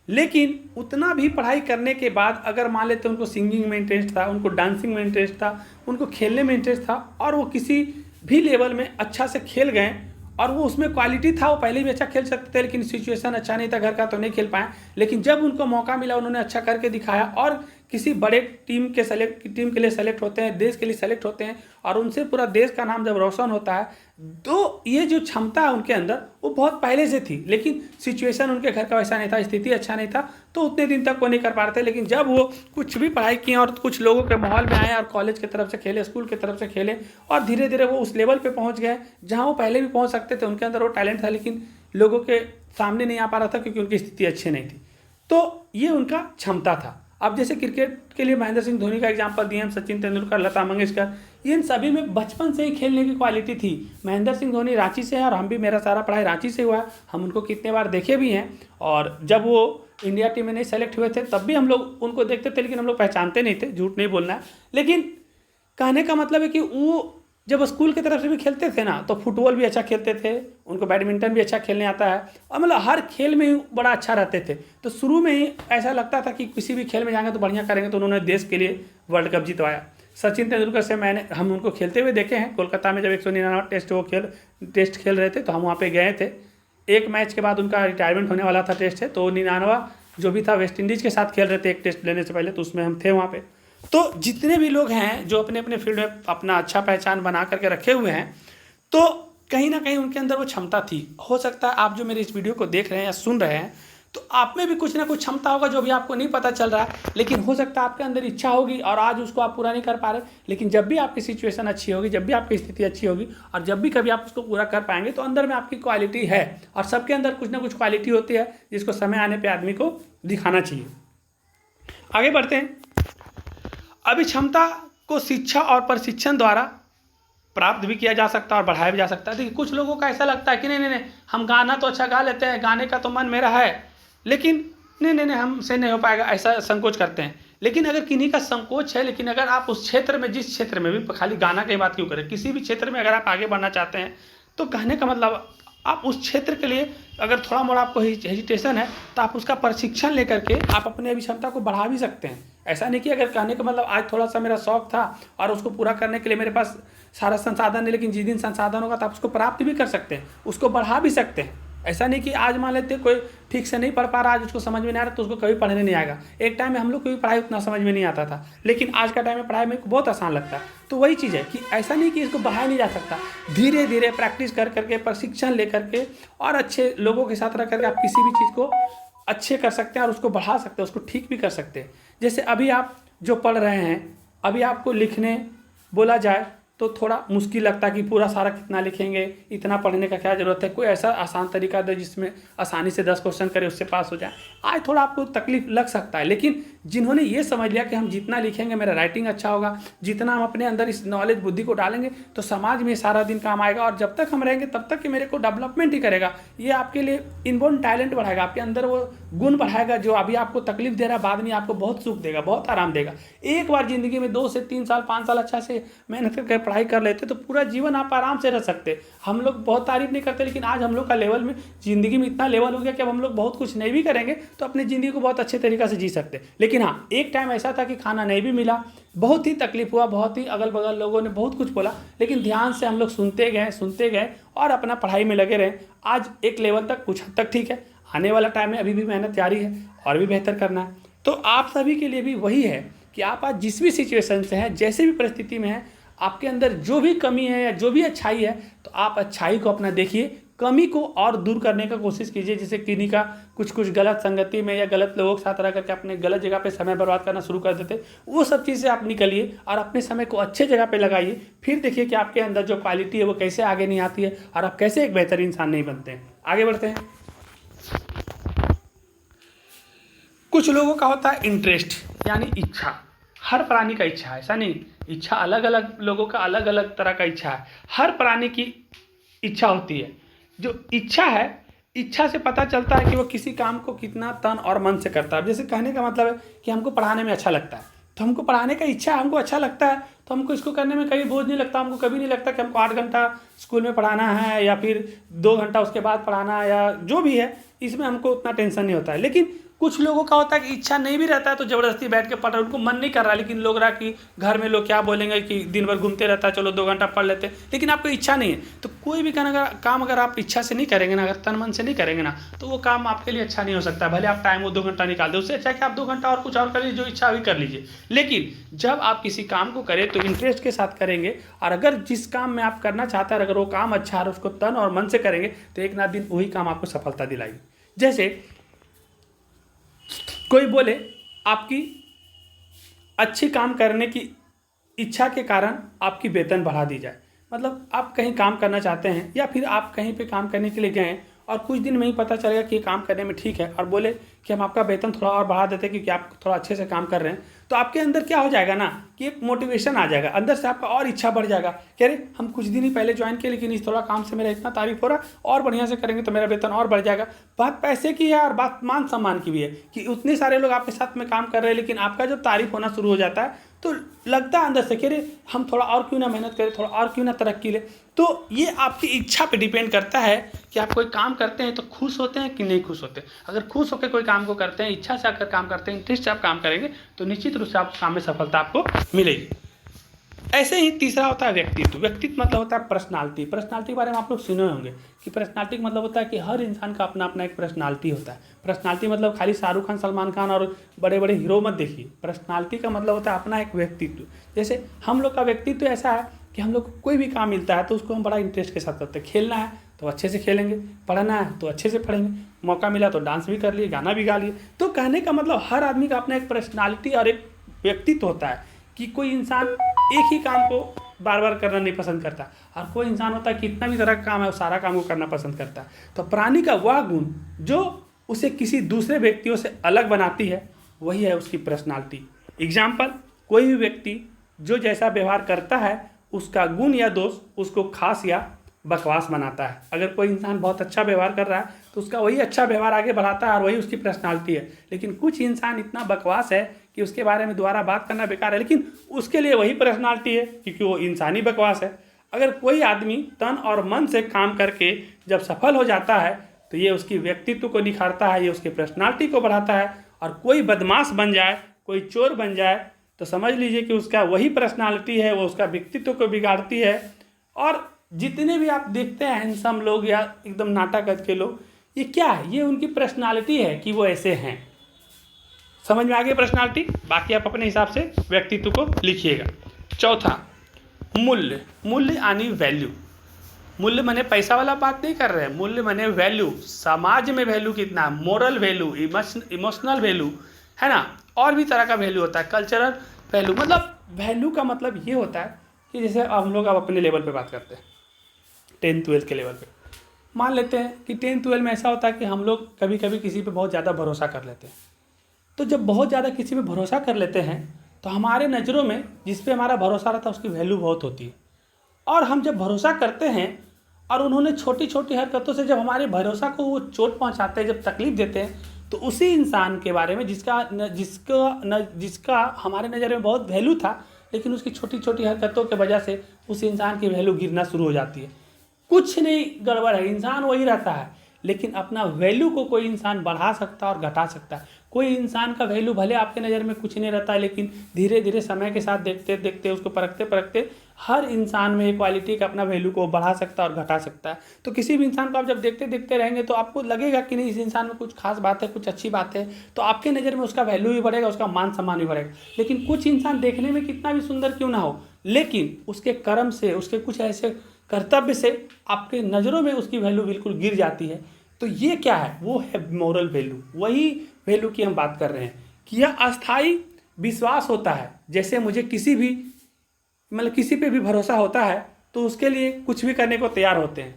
लेकिन उतना भी पढ़ाई करने के बाद अगर मान लेते उनको सिंगिंग में इंटरेस्ट था, उनको डांसिंग में इंटरेस्ट था, उनको खेलने में इंटरेस्ट था और वो किसी भी लेवल में अच्छा से खेल गए और वो उसमें क्वालिटी था, वो पहले भी अच्छा खेल सकते थे, लेकिन सिचुएशन अच्छा नहीं था घर का तो नहीं खेल पाए। लेकिन जब उनको मौका मिला उन्होंने अच्छा करके दिखाया और किसी बड़े टीम के लिए सेलेक्ट होते हैं, देश के लिए सेलेक्ट होते हैं और उनसे पूरा देश का नाम जब रोशन होता है, तो ये जो क्षमता है उनके अंदर वो बहुत पहले से थी, लेकिन सिचुएशन उनके घर का वैसा नहीं था, स्थिति अच्छा नहीं था, तो उतने दिन तक वो नहीं कर पा रहे थे। लेकिन जब वो कुछ भी पढ़ाई किए और कुछ लोगों के माहौल में आए और कॉलेज की तरफ से खेले, स्कूल की तरफ से खेले और धीरे धीरे वो उस लेवल पे पहुंच गए जहां वो पहले भी पहुंच सकते थे। उनके अंदर वो टैलेंट था, लेकिन लोगों के सामने नहीं आ पा रहा था क्योंकि उनकी स्थिति अच्छी नहीं थी। तो ये उनका क्षमता था। अब जैसे क्रिकेट के लिए महेंद्र सिंह धोनी का एग्जांपल दिए हम, सचिन तेंदुलकर, लता मंगेशकर, इन सभी में बचपन से ही खेलने की क्वालिटी थी। महेंद्र सिंह धोनी रांची से है और हम भी, मेरा सारा पढ़ाई रांची से हुआ है, हम उनको कितने बार देखे भी हैं। और जब वो इंडिया टीम में नहीं सेलेक्ट हुए थे तब भी हम लोग उनको देखते थे, लेकिन हम लोग पहचानते नहीं थे, झूठ नहीं बोलना है। लेकिन कहने का मतलब है कि वो जब स्कूल की तरफ से भी खेलते थे ना, तो फुटबॉल भी अच्छा खेलते थे, उनको बैडमिंटन भी अच्छा खेलने आता है और मतलब हर खेल में ही बड़ा अच्छा रहते थे। तो शुरू में ही ऐसा लगता था कि किसी भी खेल में जाएंगे तो बढ़िया करेंगे, तो उन्होंने देश के लिए वर्ल्ड कप जितवाया। सचिन तेंदुलकर से हम उनको खेलते हुए देखे हैं कोलकाता में, जब 199 टेस्ट खेल रहे थे तो हम वहाँ पर गए थे। एक मैच के बाद उनका रिटायरमेंट होने वाला था टेस्ट से, तो 99 जो भी था वेस्ट इंडीज़ के साथ खेल रहे थे एक टेस्ट लेने से पहले, तो उसमें हम थे वहाँ पे। तो जितने भी लोग हैं जो अपने अपने फील्ड में अपना अच्छा पहचान बना करके रखे हुए हैं, तो कहीं ना कहीं उनके अंदर वो क्षमता थी। हो सकता है आप जो मेरे इस वीडियो को देख रहे हैं या सुन रहे हैं, तो आप में भी कुछ ना कुछ क्षमता होगा जो भी आपको नहीं पता चल रहा है, लेकिन हो सकता है आपके अंदर इच्छा होगी और आज उसको आप पूरा नहीं कर पा रहे। लेकिन जब भी आपकी सिचुएशन अच्छी होगी, जब भी आपकी स्थिति अच्छी होगी और जब भी कभी आप उसको पूरा कर पाएंगे, तो अंदर में आपकी क्वालिटी है। और सबके अंदर कुछ ना कुछ क्वालिटी होती है जिसको समय आने पर आदमी को दिखाना चाहिए। आगे बढ़ते हैं। अभिक्षमता को शिक्षा और प्रशिक्षण द्वारा प्राप्त भी किया जा सकता है और बढ़ाया भी जा सकता है। देखिए, कुछ लोगों का ऐसा लगता है कि नहीं, हम गाना तो अच्छा गा लेते हैं, गाने का तो मन मेरा है, लेकिन नहीं हमसे नहीं हो पाएगा, ऐसा संकोच करते हैं। लेकिन अगर किन्हीं का संकोच है, लेकिन अगर आप उस क्षेत्र में, जिस क्षेत्र में भी, खाली गाना की बात क्यों करें, किसी भी क्षेत्र में अगर आप आगे बढ़ना चाहते हैं, तो कहने का मतलब आप उस क्षेत्र के लिए अगर थोड़ा मोड़ा आपको हेजिटेशन है, तो आप उसका प्रशिक्षण लेकर के आप अपनी अभिक्षमता को बढ़ा भी सकते हैं। ऐसा नहीं कि अगर कहने का मतलब आज थोड़ा सा मेरा शौक था और उसको पूरा करने के लिए मेरे पास सारा संसाधन नहीं, लेकिन जिस दिन संसाधन होगा तो आप उसको प्राप्त भी कर सकते हैं, उसको बढ़ा भी सकते हैं। ऐसा नहीं कि आज मान लेते कोई ठीक से नहीं पढ़ पा रहा, आज उसको समझ में नहीं आ रहा तो उसको कभी पढ़ने नहीं आएगा। एक टाइम में हम लोग को भी पढ़ाई उतना समझ में नहीं आता था, लेकिन आज का टाइम में पढ़ाई में बहुत आसान लगता है। तो वही चीज़ है कि ऐसा नहीं कि इसको बढ़ाया नहीं जा सकता, धीरे धीरे प्रैक्टिस कर करके, प्रशिक्षण ले करके और अच्छे लोगों के साथ रह करके आप किसी भी चीज़ को अच्छे कर सकते हैं और उसको बढ़ा सकते हैं, उसको ठीक भी कर सकते हैं। जैसे अभी आप जो पढ़ रहे हैं, अभी आपको लिखने बोला जाए तो थोड़ा मुश्किल लगता है कि पूरा सारा कितना लिखेंगे, इतना पढ़ने का क्या ज़रूरत है। कोई ऐसा आसान तरीका दे जिसमें आसानी से 10 क्वेश्चन करें, उससे पास हो जाए। आज थोड़ा आपको तकलीफ लग सकता है, लेकिन जिन्होंने ये समझ लिया कि हम जितना लिखेंगे मेरा राइटिंग अच्छा होगा, जितना हम अपने अंदर इस नॉलेज बुद्धि को डालेंगे तो समाज में सारा दिन काम आएगा, और जब तक हम रहेंगे तब तक कि मेरे को डेवलपमेंट ही करेगा। ये आपके लिए इनबॉर्न टैलेंट बढ़ाएगा, आपके अंदर वो गुण बढ़ाएगा जो अभी आपको तकलीफ दे रहा है, बाद में आपको बहुत सुख देगा, बहुत आराम देगा। एक बार ज़िंदगी में 2 से 3 साल 5 साल अच्छा से मेहनत करके पढ़ाई कर लेते तो पूरा जीवन आप आराम से रह सकते। हम लोग बहुत तारीफ नहीं करते, लेकिन आज हम लोग का लेवल में ज़िंदगी में इतना लेवल हो गया कि अब हम लोग बहुत कुछ नहीं भी करेंगे तो अपनी ज़िंदगी को बहुत अच्छे तरीक़े से जी सकते। लेकिन हाँ, एक टाइम ऐसा था कि खाना नहीं भी मिला, बहुत ही तकलीफ हुआ, बहुत ही अगल बगल लोगों ने बहुत कुछ बोला, लेकिन ध्यान से हम लोग सुनते गए और अपना पढ़ाई में लगे रहे। आज एक लेवल तक कुछ हद तक ठीक है, आने वाला टाइम में अभी भी मेहनत जारी है और भी बेहतर करना है। तो आप सभी के लिए भी वही है कि आप आज जिस भी सिचुएशन से हैं, जैसे भी परिस्थिति में हैं, आपके अंदर जो भी कमी है या जो भी अच्छाई है, तो आप अच्छाई को अपना देखिए, कमी को और दूर करने का कोशिश कीजिए। जैसे किन्हीं का कुछ गलत संगति में या गलत लोगों के साथ रह करके अपने गलत जगह पे समय बर्बाद करना शुरू कर देते, वो सब चीज़ से आप निकलिए और अपने समय को अच्छे जगह पे लगाइए। फिर देखिए कि आपके अंदर जो क्वालिटी है वो कैसे आगे नहीं आती है और आप कैसे एक बेहतर इंसान नहीं बनते हैं। आगे बढ़ते हैं। कुछ लोगों का होता है इंटरेस्ट, यानी इच्छा। हर प्राणी का इच्छा है, ऐसा नहीं, इच्छा अलग अलग लोगों का अलग अलग तरह का इच्छा है। हर प्राणी की इच्छा होती है। जो इच्छा है, इच्छा से पता चलता है कि वो किसी काम को कितना तन और मन से करता है। जैसे कहने का मतलब है कि हमको पढ़ाने में अच्छा लगता है, तो हमको पढ़ाने का इच्छा है, हमको अच्छा लगता है, तो हमको इसको करने में कभी बोझ नहीं लगता। हमको कभी नहीं लगता कि हमको 8 घंटा स्कूल में पढ़ाना है या फिर 2 घंटा उसके बाद पढ़ाना है, या जो भी है, इसमें हमको उतना टेंशन नहीं होता है। लेकिन कुछ लोगों का होता है कि इच्छा नहीं भी रहता है तो ज़बरदस्ती बैठ के पढ़ रहे, उनको मन नहीं कर रहा, लेकिन लोग रहा कि घर में लोग क्या बोलेंगे कि दिन भर घूमते रहता है, चलो 2 घंटा पढ़ लेते, लेकिन आपको इच्छा नहीं है। तो कोई भी काम अगर आप इच्छा से नहीं करेंगे ना, अगर तन मन से नहीं करेंगे ना, तो वो काम आपके लिए अच्छा नहीं हो सकता। भले आप टाइम वो 2 घंटा निकाल दे, उससे अच्छा है कि आप 2 घंटा और कुछ और कर लीजिए, जो इच्छा हुई कर लीजिए। लेकिन जब आप किसी काम को करें तो इंटरेस्ट के साथ करेंगे, और अगर जिस काम में आप करना चाहते हैं अगर वो काम अच्छा है, उसको तन और मन से करेंगे, तो एक ना दिन वही काम आपको सफलता दिलाएगी। जैसे कोई बोले आपकी अच्छी काम करने की इच्छा के कारण आपकी वेतन बढ़ा दी जाए। मतलब आप कहीं काम करना चाहते हैं या फिर आप कहीं पे काम करने के लिए गए और कुछ दिन में ही पता चलेगा कि ये काम करने में ठीक है, और बोले कि हम आपका वेतन थोड़ा और बढ़ा देते हैं क्योंकि आप थोड़ा अच्छे से काम कर रहे हैं, तो आपके अंदर क्या हो जाएगा ना कि एक मोटिवेशन आ जाएगा, अंदर से आपका और इच्छा बढ़ जाएगा कि अरे हम कुछ दिन ही पहले ज्वाइन किए, लेकिन इस थोड़ा काम से मेरा इतना तारीफ हो रहा, और बढ़िया से करेंगे तो मेरा वेतन और बढ़ जाएगा। बात पैसे की है और बात मान सम्मान की भी है कि उतने सारे लोग आपके साथ में काम कर रहे हैं, लेकिन आपका जब तारीफ होना शुरू हो जाता है तो लगता है अंदर से कि अरे हम थोड़ा और क्यों ना मेहनत करें, थोड़ा और क्यों ना तरक्की ले। तो ये आपकी इच्छा पे डिपेंड करता है कि आप कोई काम करते हैं तो खुश होते हैं कि नहीं खुश होते। अगर खुश होकर कोई काम को करते हैं, इच्छा से आकर काम करते हैं, इंटरेस्ट से आप काम करेंगे, तो निश्चित रूप से आप काम में सफलता आपको मिलेगी। ऐसे ही तीसरा होता है व्यक्तित्व। व्यक्तित्व मतलब होता है पर्सनालिटी। पर्सनालिटी के बारे में आप लोग सुने होंगे कि पर्सनालिटी का मतलब होता है कि हर इंसान का अपना अपना एक पर्सनालिटी होता है। पर्सनालिटी मतलब खाली शाहरुख खान, सलमान खान और बड़े बड़े हीरो मत देखिए। पर्सनालिटी का मतलब होता है अपना एक व्यक्तित्व। जैसे हम लोग का व्यक्तित्व ऐसा है कि हम लोग को कोई भी काम मिलता है तो उसको हम बड़ा इंटरेस्ट के साथ करते हैं। खेलना है तो अच्छे से खेलेंगे, पढ़ना है तो अच्छे से पढ़ेंगे, मौका मिला तो डांस भी कर लिए, गाना भी गा लिए। तो कहने का मतलब हर आदमी का अपना एक पर्सनालिटी और एक व्यक्तित्व होता है कि कोई इंसान एक ही काम को बार बार करना नहीं पसंद करता, और कोई इंसान होता है कि इतना भी तरह का काम है वो सारा काम को करना पसंद करता है। तो प्राणी का वह गुण जो उसे किसी दूसरे व्यक्तियों से अलग बनाती है वही है उसकी पर्सनालिटी। एग्जाम्पल, कोई भी व्यक्ति जो जैसा व्यवहार करता है उसका गुण या दोष उसको खास या बकवास बनाता है। अगर कोई इंसान बहुत अच्छा व्यवहार कर रहा है तो उसका वही अच्छा व्यवहार आगे बढ़ाता है और वही उसकी पर्सनालिटी है। लेकिन कुछ इंसान इतना बकवास है कि उसके बारे में दोबारा बात करना बेकार है, लेकिन उसके लिए वही पर्सनालिटी है क्योंकि वो इंसानी बकवास है। अगर कोई आदमी तन और मन से काम करके जब सफल हो जाता है तो ये उसकी व्यक्तित्व को निखारता है, ये उसकी पर्सनालिटी को बढ़ाता है। और कोई बदमाश बन जाए, कोई चोर बन जाए तो समझ लीजिए कि उसका वही पर्सनालिटी है, वो उसका व्यक्तित्व को बिगाड़ती है। और जितने भी आप देखते हैं हैंडसम लोग या एकदम नाटक के लोग, ये क्या है? ये उनकी पर्सनालिटी है कि वो ऐसे हैं। समझ में आ गई पर्सनालिटी? बाकी आप अपने हिसाब से व्यक्तित्व को लिखिएगा। चौथा, मूल्य। मूल्य यानी वैल्यू। मूल्य माने पैसा वाला बात नहीं कर रहे हैं, मूल्य माने वैल्यू। समाज में वैल्यू कितना, मोरल वैल्यू, इमोशनल वैल्यू, है ना। और भी तरह का वैल्यू होता है, कल्चरल वैल्यू। मतलब वैल्यू का मतलब ये होता है कि जैसे अब हम लोग अब अपने लेवल पे बात करते हैं, 10th-12th के लेवल पे। मान लेते हैं कि 10th-12th में ऐसा होता है कि हम लोग कभी कभी किसी पे बहुत ज़्यादा भरोसा कर लेते हैं। तो जब बहुत ज़्यादा किसी पे भरोसा कर लेते हैं तो हमारे नज़रों में जिस पे हमारा भरोसा रहता है उसकी वैल्यू बहुत होती है। और हम जब भरोसा करते हैं और उन्होंने छोटी छोटी हरकतों से जब हमारे भरोसा को वो चोट पहुंचाते हैं, जब तकलीफ़ देते हैं, तो उसी इंसान के बारे में जिसका हमारे नज़र में बहुत वैल्यू था, लेकिन उसकी छोटी छोटी हरकतों के वजह से उस इंसान की वैल्यू गिरना शुरू हो जाती है। कुछ नहीं गड़बड़ है, इंसान वही रहता है, लेकिन अपना वैल्यू को कोई इंसान बढ़ा सकता है और घटा सकता है। कोई इंसान का वैल्यू भले आपके नज़र में कुछ नहीं रहता है, लेकिन धीरे धीरे समय के साथ देखते देखते उसको परखते परखते हर इंसान में एक क्वालिटी का अपना वैल्यू को बढ़ा सकता है और घटा सकता है। तो किसी भी इंसान को आप जब देखते देखते रहेंगे तो आपको लगेगा कि नहीं, इस इंसान में कुछ खास बात है, कुछ अच्छी बात है, तो आपके नज़र में उसका वैल्यू भी बढ़ेगा, उसका मान सम्मान भी बढ़ेगा। लेकिन कुछ इंसान देखने में कितना भी सुंदर क्यों ना हो, लेकिन उसके कर्म से, उसके कुछ ऐसे कर्तव्य से आपके नज़रों में उसकी वैल्यू बिल्कुल गिर जाती है। तो ये क्या है? वो है मोरल वैल्यू। वही वैल्यू की हम बात कर रहे हैं कि यह अस्थाई विश्वास होता है। जैसे मुझे किसी पे भी भरोसा होता है तो उसके लिए कुछ भी करने को तैयार होते हैं,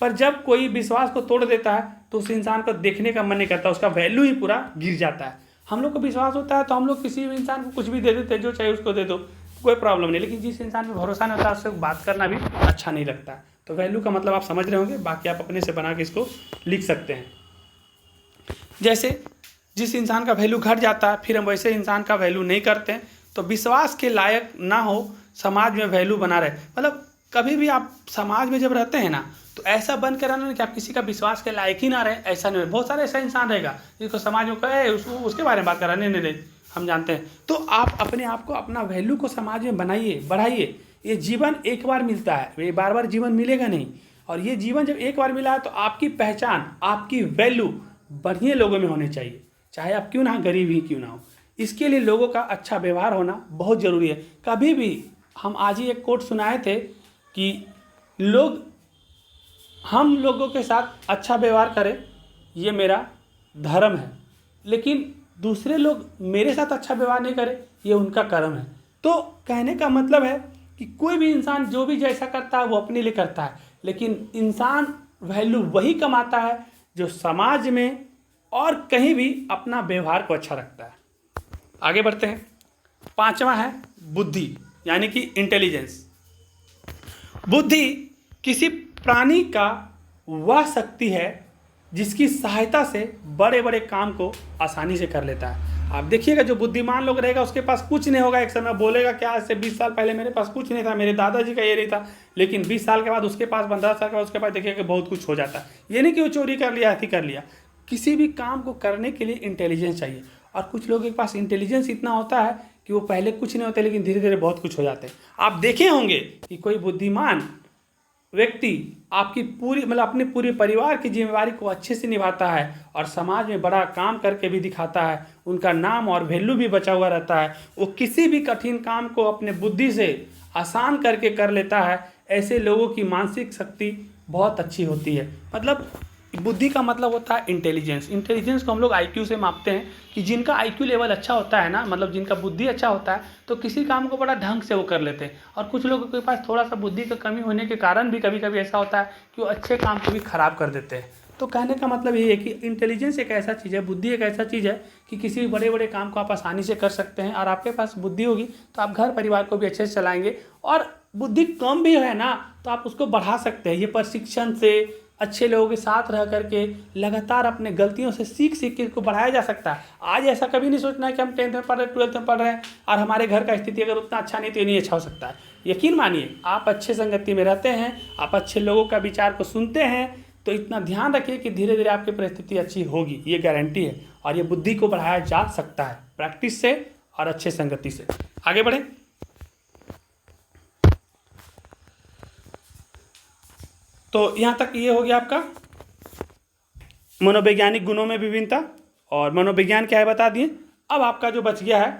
पर जब कोई विश्वास को तोड़ देता है तो उस इंसान को देखने का मन नहीं करता, उसका वैल्यू ही पूरा गिर जाता है। हम लोग को विश्वास होता है तो हम लोग किसी भी इंसान को कुछ भी दे देते हैं, जो चाहिए उसको दे दो, कोई प्रॉब्लम नहीं। लेकिन जिस इंसान पे भरोसा नहीं होता उससे बात करना भी अच्छा नहीं लगता है। तो वैल्यू का मतलब आप समझ रहे होंगे, बाकी आप अपने से बना के इसको लिख सकते हैं। जैसे जिस इंसान का वैल्यू घट जाता है, फिर हम वैसे इंसान का वैल्यू नहीं करते हैं, तो विश्वास के लायक ना हो, समाज में वैल्यू बना रहे। मतलब कभी भी आप समाज में जब रहते हैं ना, तो ऐसा बन कर रहना कि आप किसी का विश्वास के लायक ही ना रहे, ऐसा नहीं। बहुत सारे ऐसा इंसान रहेगा जिसको समाज में कहे उसके बारे में बात करा, नहीं नहीं हम जानते हैं। तो आप अपने आप को, अपना वैल्यू को समाज में बनाइए, बढ़ाइए। ये जीवन एक बार मिलता है, ये बार बार जीवन मिलेगा नहीं। और ये जीवन जब एक बार मिला है तो आपकी पहचान, आपकी वैल्यू बढ़िया लोगों में होनी चाहिए, चाहे आप क्यों ना गरीब ही क्यों ना हो। इसके लिए लोगों का अच्छा व्यवहार होना बहुत ज़रूरी है। कभी भी हम आज ही एक कोट सुनाए थे कि हम लोगों के साथ अच्छा व्यवहार करें, ये मेरा धर्म है, लेकिन दूसरे लोग मेरे साथ अच्छा व्यवहार नहीं करें, ये उनका कर्म है। तो कहने का मतलब है कि कोई भी इंसान जो भी जैसा करता है वो अपने लिए करता है, लेकिन इंसान वैल्यू वही कमाता है जो समाज में और कहीं भी अपना व्यवहार को अच्छा रखता है। आगे बढ़ते हैं। 5वां है बुद्धि, यानी कि इंटेलिजेंस। बुद्धि किसी प्राणी का वह शक्ति है जिसकी सहायता से बड़े बड़े काम को आसानी से कर लेता है। आप देखिएगा, जो बुद्धिमान लोग रहेगा उसके पास कुछ नहीं होगा। एक समय बोलेगा क्या, आज से 20 साल पहले मेरे पास कुछ नहीं था, मेरे दादाजी का ये नहीं था, लेकिन 20 साल के बाद उसके पास, 15 साल के बाद उसके पास देखिएगा बहुत कुछ हो जाता है। ये नहीं कि वो चोरी कर लिया, हत्या कर लिया। किसी भी काम को करने के लिए इंटेलिजेंस चाहिए, और कुछ लोगों के पास इंटेलिजेंस इतना होता है कि वो पहले कुछ नहीं होते, लेकिन धीरे धीरे बहुत कुछ हो जाते हैं। आप देखे होंगे कि कोई बुद्धिमान व्यक्ति आपकी अपने पूरे परिवार की जिम्मेवारी को अच्छे से निभाता है और समाज में बड़ा काम करके भी दिखाता है, उनका नाम और वैल्यू भी बचा हुआ रहता है। वो किसी भी कठिन काम को अपने बुद्धि से आसान करके कर लेता है। ऐसे लोगों की मानसिक शक्ति बहुत अच्छी होती है। मतलब बुद्धि का मतलब होता है इंटेलिजेंस। इंटेलिजेंस को हम लोग IQ से मापते हैं कि जिनका IQ लेवल अच्छा होता है ना, मतलब जिनका बुद्धि अच्छा होता है, तो किसी काम को बड़ा ढंग से वो कर लेते हैं। और कुछ लोगों के पास थोड़ा सा बुद्धि की कमी होने के कारण भी कभी कभी ऐसा होता है कि वो अच्छे काम को भी खराब कर देते हैं। तो कहने का मतलब ये है कि इंटेलिजेंस एक ऐसा चीज़ है, बुद्धि एक ऐसा चीज़ है कि किसी भी बड़े बड़े काम को आप आसानी से कर सकते हैं। और आपके पास बुद्धि होगी तो आप घर परिवार को भी अच्छे से चलाएंगे। और बुद्धि कम भी है ना तो आप उसको बढ़ा सकते हैं। ये प्रशिक्षण से, अच्छे लोगों के साथ रह करके, लगातार अपने गलतियों से सीख के इसको बढ़ाया जा सकता है। आज ऐसा कभी नहीं सोचना है कि हम 10th में पढ़ रहे हैं, 12th में पढ़ रहे हैं और हमारे घर का स्थिति अगर उतना अच्छा नहीं तो ये नहीं अच्छा हो सकता है। यकीन मानिए, आप अच्छे संगति में रहते हैं, आप अच्छे लोगों का विचार को सुनते हैं, तो इतना ध्यान रखिए कि धीरे धीरे आपकी परिस्थिति अच्छी होगी, ये गारंटी है। और ये बुद्धि को बढ़ाया जा सकता है प्रैक्टिस से और अच्छे संगति से। आगे बढ़ें। तो यहाँ तक ये हो गया आपका मनोवैज्ञानिक गुणों में विभिन्नता, और मनोविज्ञान क्या है बता दिए। अब आपका जो बच गया है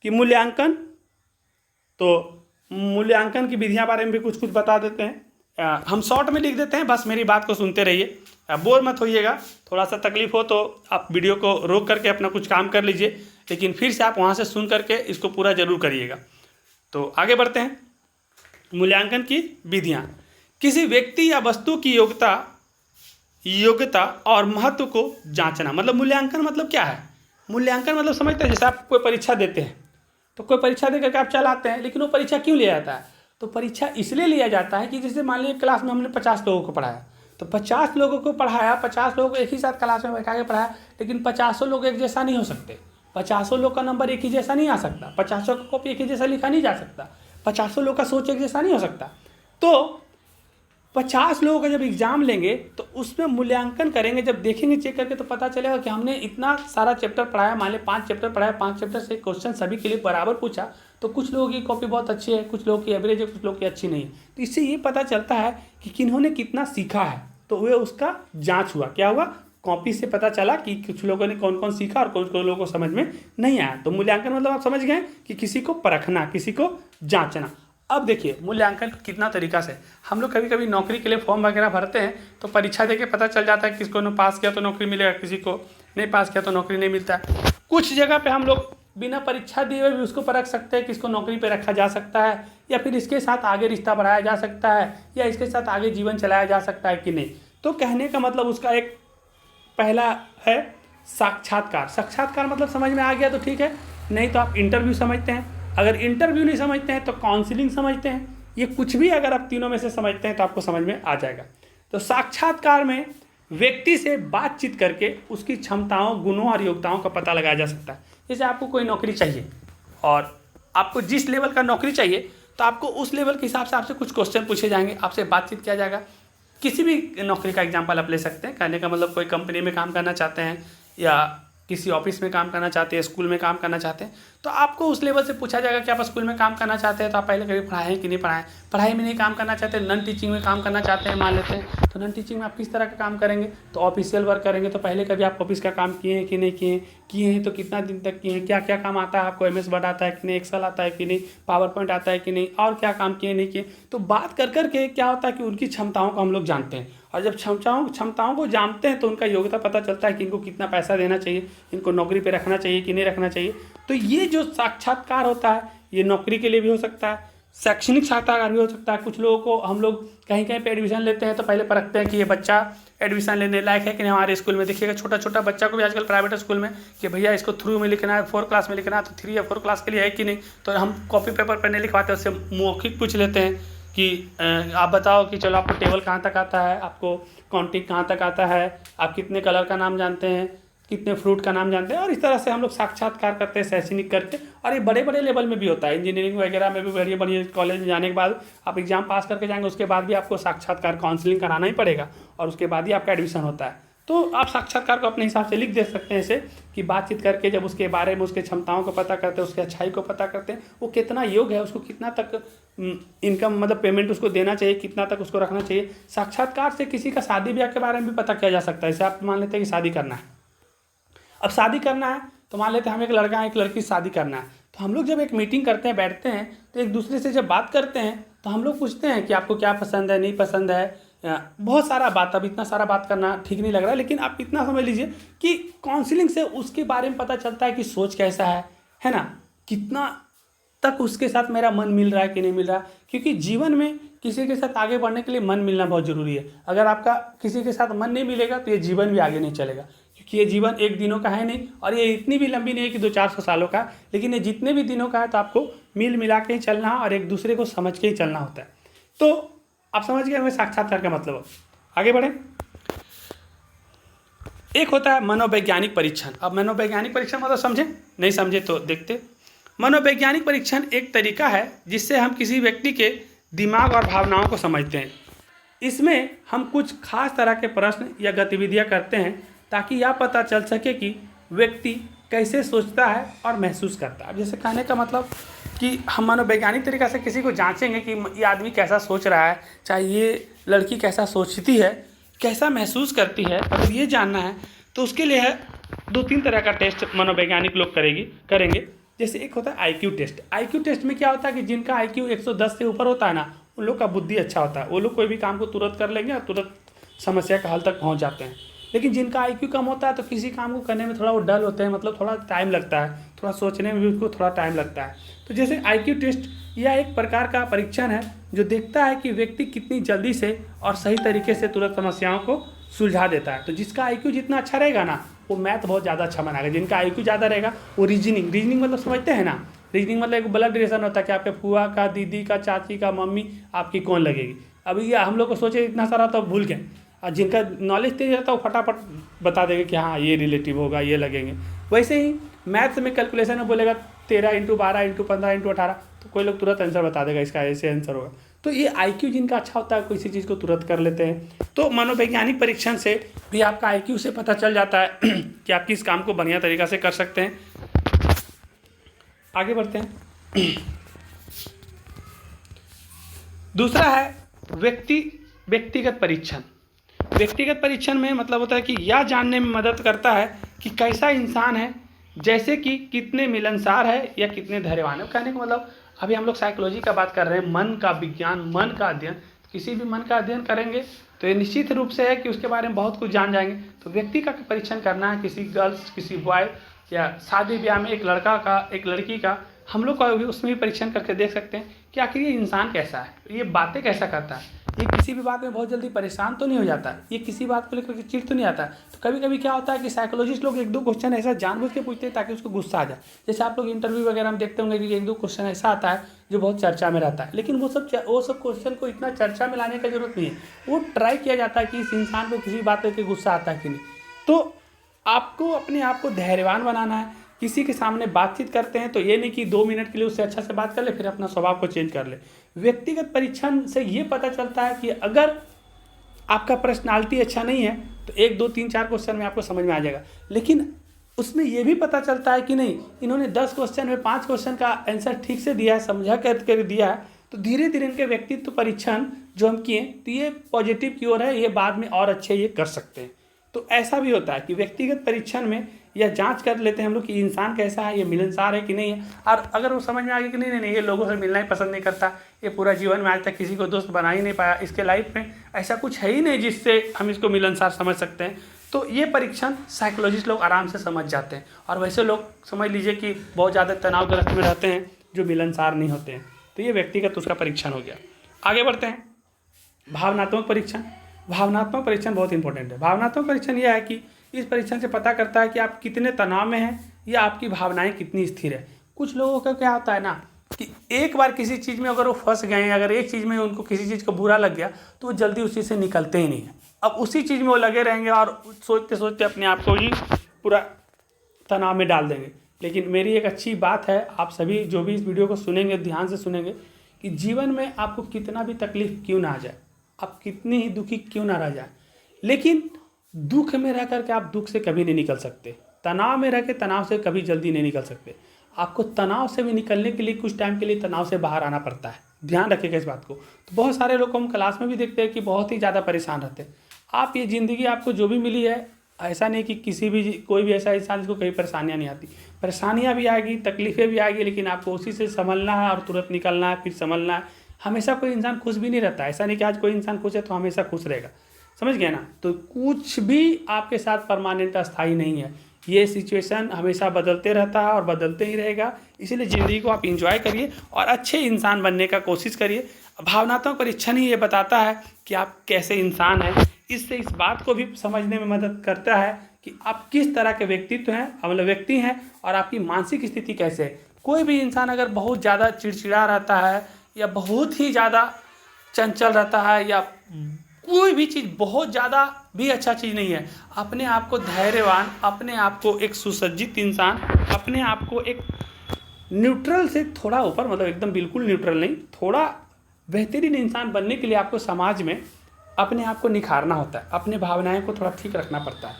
कि मूल्यांकन, तो मूल्यांकन की विधियां बारे में भी कुछ कुछ बता देते हैं। हम शॉर्ट में लिख देते हैं, बस मेरी बात को सुनते रहिए, बोर मत होइएगा। थोड़ा सा तकलीफ हो तो आप वीडियो को रोक करके अपना कुछ काम कर लीजिए, लेकिन फिर से आप वहाँ से सुन करके इसको पूरा जरूर करिएगा। तो आगे बढ़ते हैं। मूल्यांकन की विधियाँ, किसी व्यक्ति या वस्तु की योग्यता और महत्व को जांचना। मतलब मूल्यांकन मतलब क्या है? मूल्यांकन मतलब समझते हैं, जैसे आप कोई परीक्षा देते हैं, तो कोई परीक्षा दे करके आप चल आते हैं, लेकिन वो परीक्षा क्यों लिया जाता है? तो परीक्षा इसलिए लिया जाता है कि जैसे मान लीजिए क्लास में हमने 50 लोगों को पढ़ाया, तो 50 लोगों को पढ़ाया, 50 लोगों को एक ही साथ क्लास में बैठा के पढ़ाया, लेकिन 50 लोग एक जैसा नहीं हो सकते, 50 लोग का नंबर एक ही जैसा नहीं आ सकता, 50 का कॉपी एक ही जैसा लिखा नहीं जा सकता, 50 लोग का सोच एक जैसा नहीं हो सकता। तो 50 लोगों का जब एग्ज़ाम लेंगे तो उसमें मूल्यांकन करेंगे, जब देखेंगे चेक करके तो पता चलेगा कि हमने इतना सारा चैप्टर पढ़ाया, मान लें 5 चैप्टर पढ़ाया, 5 चैप्टर से क्वेश्चन सभी के लिए बराबर पूछा, तो कुछ लोगों की कॉपी बहुत अच्छी है, कुछ लोगों की एवरेज है, कुछ लोगों की अच्छी नहीं है। तो इससे ये पता चलता है कि किन्होंने कितना सीखा है, तो वे उसका जाँच हुआ। क्या हुआ? कॉपी से पता चला कि कुछ लोगों ने कौन कौन सीखा और कौन कौन लोगों को समझ में नहीं आया। तो मूल्यांकन मतलब आप समझ गए कि किसी को परखना, किसी को जाँचना। अब देखिए मूल्यांकन कितना तरीका से, हम लोग कभी कभी नौकरी के लिए फॉर्म वगैरह भरते हैं, तो परीक्षा देके पता चल जाता है किसको ने पास किया तो नौकरी मिलेगा, किसी को नहीं पास किया तो नौकरी नहीं मिलता है। कुछ जगह पे हम लोग बिना परीक्षा दिए हुए भी उसको परख सकते हैं, किसको नौकरी पे रखा जा सकता है, या फिर इसके साथ आगे रिश्ता बढ़ाया जा सकता है, या इसके साथ आगे जीवन चलाया जा सकता है कि नहीं। तो कहने का मतलब उसका एक पहला है साक्षात्कार। साक्षात्कार मतलब समझ में आ गया तो ठीक है, नहीं तो आप इंटरव्यू समझते हैं, अगर इंटरव्यू नहीं समझते हैं तो काउंसलिंग समझते हैं। ये कुछ भी अगर आप तीनों में से समझते हैं तो आपको समझ में आ जाएगा। तो साक्षात्कार में व्यक्ति से बातचीत करके उसकी क्षमताओं, गुणों और योग्यताओं का पता लगाया जा सकता है। जैसे आपको कोई नौकरी चाहिए और आपको जिस लेवल का नौकरी चाहिए, तो आपको उस लेवल के हिसाब से आपसे कुछ क्वेश्चन पूछे जाएंगे, आपसे बातचीत किया जाएगा। किसी भी नौकरी का एग्जाम्पल आप ले सकते हैं। कहने का मतलब कोई कंपनी में काम करना चाहते हैं, या किसी ऑफिस में काम करना चाहते हैं, स्कूल में काम करना चाहते हैं, तो आपको उस लेवल से पूछा जाएगा कि आप स्कूल में काम करना चाहते हैं तो आप पहले कभी पढ़ाए हैं कि नहीं पढ़ाएं। पढ़ाई में नहीं काम करना चाहते, नॉन टीचिंग में काम करना चाहते हैं मान लेते हैं, तो नॉन टीचिंग में आप किस तरह का काम करेंगे? तो ऑफिशियल वर्क करेंगे, तो पहले कभी आप ऑफिस का काम किए हैं कि नहीं किए हैं तो कितना दिन तक किए हैं, क्या क्या काम आता है आपको, MS वर्ड आता है कि नहीं, एक्सेल आता है कि नहीं, पावर पॉइंट आता है कि नहीं, और क्या काम किए नहीं किए। तो बात कर करके क्या होता है कि उनकी क्षमताओं को हम लोग जानते हैं, और जब क्षमताओं को जानते हैं तो उनका योग्यता पता चलता है कि इनको कितना पैसा देना चाहिए, इनको नौकरी पे रखना चाहिए कि नहीं रखना चाहिए। तो ये जो साक्षात्कार होता है ये नौकरी के लिए भी हो सकता है, शैक्षणिक साक्षात्कार भी हो सकता है। कुछ लोगों को हम लोग कहीं कहीं पे एडमिशन लेते हैं तो पहले परखते हैं कि ये बच्चा एडमिशन लेने लायक है कि नहीं हमारे स्कूल में। देखिएगा छोटा छोटा बच्चा को भी आजकल प्राइवेट स्कूल में कि भैया इसको थ्रू में लिखना है, 4 क्लास में लिखना है, तो 3 या 4 क्लास के लिए है कि नहीं। तो हम कॉपी पेपर पर नहीं लिखवाते, उससे मौखिक पूछ लेते हैं कि आप बताओ कि चलो आपको टेबल कहाँ तक आता है, आपको काउंटिंग कहाँ तक आता है, आप कितने कलर का नाम जानते हैं, कितने फ्रूट का नाम जानते हैं। और इस तरह से हम लोग साक्षात्कार करते हैं शैक्षणिक करके। और ये बड़े बड़े लेवल में भी होता है, इंजीनियरिंग वगैरह में भी बढ़िया बढ़िया कॉलेज में जाने के बाद आप एग्जाम पास करके जाएंगे, उसके बाद भी आपको साक्षात्कार काउंसलिंग कराना ही पड़ेगा, और उसके बाद ही आपका एडमिशन होता है। तो आप साक्षात्कार को अपने हिसाब से लिख दे सकते हैं ऐसे कि बातचीत करके जब उसके बारे में, उसके क्षमताओं को पता करते हैं, उसकी अच्छाई को पता करते हैं, वो कितना योग्य है, उसको कितना तक इनकम मतलब पेमेंट उसको देना चाहिए, कितना तक उसको रखना चाहिए। साक्षात्कार से किसी का शादी ब्याह के बारे में भी पता किया जा सकता है। जैसे आप मान लेते हैं कि शादी करना है, अब शादी करना है तो मान लेते हैं हम एक लड़का है, एक लड़की से शादी करना है, तो हम लोग जब एक मीटिंग करते हैं, बैठते हैं, तो एक दूसरे से जब बात करते हैं तो हम लोग पूछते हैं कि आपको क्या पसंद है, नहीं पसंद है, बहुत सारा बात। अब इतना सारा बात करना ठीक नहीं लग रहा है, लेकिन आप इतना समझ लीजिए कि काउंसलिंग से उसके बारे में पता चलता है कि सोच कैसा है ना, कितना तक उसके साथ मेरा मन मिल रहा है कि नहीं मिल रहा। क्योंकि जीवन में किसी के साथ आगे बढ़ने के लिए मन मिलना बहुत ज़रूरी है। अगर आपका किसी के साथ मन नहीं मिलेगा तो ये जीवन भी आगे नहीं चलेगा, क्योंकि ये जीवन एक दिनों का है नहीं, और ये इतनी भी लंबी नहीं है कि 200-400 सालों का, लेकिन ये जितने भी दिनों का है तो आपको मिल मिला के ही चलना और एक दूसरे को समझ के ही चलना होता है। तो आप समझ गए हमें साक्षात्कार का मतलब। आगे बढ़ें। एक होता है मनोवैज्ञानिक परीक्षण। अब मनोवैज्ञानिक परीक्षण मतलब समझे, नहीं समझे तो देखते। मनोवैज्ञानिक परीक्षण एक तरीका है जिससे हम किसी व्यक्ति के दिमाग और भावनाओं को समझते हैं। इसमें हम कुछ खास तरह के प्रश्न या गतिविधियां करते हैं ताकि यह पता चल सके कि व्यक्ति कैसे सोचता है और महसूस करता है। अब जैसे कहने का मतलब कि हम मनोवैज्ञानिक तरीक़ा से किसी को जांचेंगे कि ये आदमी कैसा सोच रहा है, चाहे ये लड़की कैसा सोचती है, कैसा महसूस करती है। अगर ये जानना है तो उसके लिए है 2-3 तरह का टेस्ट मनोवैज्ञानिक लोग करेंगे। जैसे एक होता है IQ टेस्ट। IQ टेस्ट में क्या होता है कि जिनका IQ 110 से ऊपर होता है ना, उन लोग का बुद्धि अच्छा होता है, वो लोग कोई भी काम को तुरंत कर लेंगे और तुरंत समस्या का हल तक पहुँच जाते हैं। लेकिन जिनका IQ कम होता है तो किसी काम को करने में थोड़ा वो डल होते हैं, मतलब थोड़ा टाइम लगता है, थोड़ा सोचने में भी उसको थोड़ा टाइम लगता है। तो जैसे IQ टेस्ट यह एक प्रकार का परीक्षण है जो देखता है कि व्यक्ति कितनी जल्दी से और सही तरीके से तुरंत समस्याओं को सुलझा देता है। तो जिसका आईक्यू जितना अच्छा रहेगा ना, वो मैथ बहुत ज़्यादा अच्छा बनाएगा। जिनका आईक्यू ज़्यादा रहेगा वो रीजनिंग मतलब समझते हैं ना, रीजनिंग मतलब एक ब्लड रिलेशन होता है कि आपके फुआ का, दीदी का, चाची का, मम्मी आपकी कौन लगेगी। अभी ये हम लोग को सोचे इतना सारा तो भूल गए, और जिनका नॉलेज तेज रहता है वो फटाफट बता देंगे कि हाँ ये रिलेटिव होगा, ये लगेंगे। वैसे ही मैथ्स में कैलकुलेशन में बोलेगा 13 × 12 × 15 × 18, तो कोई लोग तुरंत आंसर बता देगा, इसका ऐसे आंसर होगा। तो ये आईक्यू जिनका अच्छा होता है किसी चीज़ को तुरंत कर लेते हैं। तो मनोवैज्ञानिक परीक्षण से भी आपका आईक्यू से पता चल जाता है कि आप किस काम को बढ़िया तरीक़ा से कर सकते हैं। आगे बढ़ते हैं। दूसरा है व्यक्तिगत परीक्षण। व्यक्तिगत परीक्षण में मतलब होता है कि यह जानने में मदद करता है कि कैसा इंसान है, जैसे कि कितने मिलनसार है या कितने धैर्यवान है। कहने का मतलब अभी हम लोग साइकोलॉजी का बात कर रहे हैं, मन का विज्ञान, मन का अध्ययन। किसी भी मन का अध्ययन करेंगे तो ये निश्चित रूप से है कि उसके बारे में बहुत कुछ जान जाएंगे। तो व्यक्ति का परीक्षण करना है, किसी गर्ल्स, किसी बॉय, या शादी ब्याह में एक लड़का का, एक लड़की का, हम लोग का भी उसमें भी परीक्षण करके देख सकते हैं कि आखिर ये इंसान कैसा है, ये बातें कैसा करता है, ये किसी भी बात में बहुत जल्दी परेशान तो नहीं हो जाता है, ये किसी बात को लेकर के चिढ़ तो नहीं आता है। तो कभी कभी क्या होता है कि साइकोलॉजिस्ट लोग एक दो क्वेश्चन ऐसा जानबूझ के पूछते हैं ताकि उसको गुस्सा आ जाए। जैसे आप लोग इंटरव्यू वगैरह में देखते होंगे कि एक दो क्वेश्चन ऐसा आता है जो बहुत चर्चा में रहता है, लेकिन वो सब क्वेश्चन को इतना चर्चा में लाने की जरूरत नहीं है। वो ट्राई किया जाता है कि इस इंसान को किसी बात करके गुस्सा आता है कि नहीं। तो आपको अपने आप को धैर्यवान बनाना है। किसी के सामने बातचीत करते हैं तो ये नहीं कि 2 मिनट के लिए उससे अच्छा से बात कर ले फिर अपना स्वभाव को चेंज कर ले। व्यक्तिगत परीक्षण से ये पता चलता है कि अगर आपका पर्सनालिटी अच्छा नहीं है तो 1 2 3 4 क्वेश्चन में आपको समझ में आ जाएगा, लेकिन उसमें ये भी पता चलता है कि नहीं इन्होंने 10 क्वेश्चन में 5 क्वेश्चन का आंसर ठीक से दिया है, समझा कर दिया है, तो धीरे धीरे इनके व्यक्तित्व परीक्षण जो हम किए तो ये पॉजिटिव की ओर है, ये बाद में और अच्छे ये कर सकते हैं। तो ऐसा भी होता है कि व्यक्तिगत परीक्षण में यह जांच कर लेते हैं हम लोग कि इंसान कैसा है, ये मिलनसार है कि नहीं है। और अगर वो समझ में आ गया कि नहीं ये लोगों से मिलना ही पसंद नहीं करता, ये पूरा जीवन में आज तक किसी को दोस्त बना ही नहीं पाया, इसके लाइफ में ऐसा कुछ है ही नहीं जिससे हम इसको मिलनसार समझ सकते हैं, तो ये परीक्षण साइकोलॉजिस्ट लोग आराम से समझ जाते हैं। और वैसे लोग समझ लीजिए कि बहुत ज़्यादा तनावग्रस्त में रहते हैं जो मिलनसार नहीं होते हैं। तो ये व्यक्तिगत उसका परीक्षण हो गया। आगे बढ़ते हैं। भावनात्मक परीक्षण। भावनात्मक परीक्षण बहुत इंपॉर्टेंट है। भावनात्मक परीक्षण यह है कि इस परीक्षण से पता करता है कि आप कितने तनाव में हैं या आपकी भावनाएं कितनी स्थिर है। कुछ लोगों का क्या होता है ना कि एक बार किसी चीज़ में अगर वो फंस गए हैं, अगर एक चीज़ में उनको किसी चीज़ को बुरा लग गया तो वो जल्दी उसी से निकलते ही नहीं है। अब उसी चीज़ में वो लगे रहेंगे और सोचते सोचते अपने आप को ही पूरा तनाव में डाल देंगे। लेकिन मेरी एक अच्छी बात है, आप सभी जो भी इस वीडियो को सुनेंगे ध्यान से सुनेंगे कि जीवन में आपको कितना भी तकलीफ क्यों ना आ जाए, आप कितनी ही दुखी क्यों ना रह जाए, लेकिन दुख में रह करके आप दुख से कभी नहीं निकल सकते। तनाव में रह के तनाव से कभी जल्दी नहीं निकल सकते। आपको तनाव से भी निकलने के लिए कुछ टाइम के लिए तनाव से बाहर आना पड़ता है। ध्यान रखिएगा इस बात को। तो बहुत सारे लोग हम क्लास में भी देखते हैं कि बहुत ही ज़्यादा परेशान रहते हैं। आप ये ज़िंदगी आपको जो भी मिली है, ऐसा नहीं कि कोई भी ऐसा इंसान जिसको कहीं परेशानियाँ नहीं आती। परेशानियाँ भी आएगी, तकलीफ़ें भी आएगी, लेकिन आपको उसी से संभलना है और तुरंत निकलना है, फिर संभलना है। हमेशा कोई इंसान खुश भी नहीं रहता। ऐसा नहीं कि आज कोई इंसान खुश है तो हमेशा खुश रहेगा, समझ गए ना। तो कुछ भी आपके साथ परमानेंट अस्थायी नहीं है। ये सिचुएशन हमेशा बदलते रहता है और बदलते ही रहेगा। इसीलिए ज़िंदगी को आप इंजॉय करिए और अच्छे इंसान बनने का कोशिश करिए। भावनात्मक परीक्षण ही ये बताता है कि आप कैसे इंसान हैं। इससे इस बात को भी समझने में मदद करता है कि आप किस तरह के व्यक्तित्व हैं, मतलब व्यक्ति हैं, और आपकी मानसिक स्थिति कैसे है। कोई भी इंसान अगर बहुत ज़्यादा चिड़चिड़ा रहता है या बहुत ही ज़्यादा चंचल रहता है या कोई भी चीज़ बहुत ज़्यादा भी अच्छा चीज़ नहीं है, अपने आप को धैर्यवान, अपने आप को एक सुसज्जित इंसान, अपने आप को एक न्यूट्रल से थोड़ा ऊपर, मतलब एकदम बिल्कुल न्यूट्रल नहीं, थोड़ा बेहतरीन इंसान बनने के लिए आपको समाज में अपने आप को निखारना होता है। अपने भावनाएं को थोड़ा ठीक रखना पड़ता है।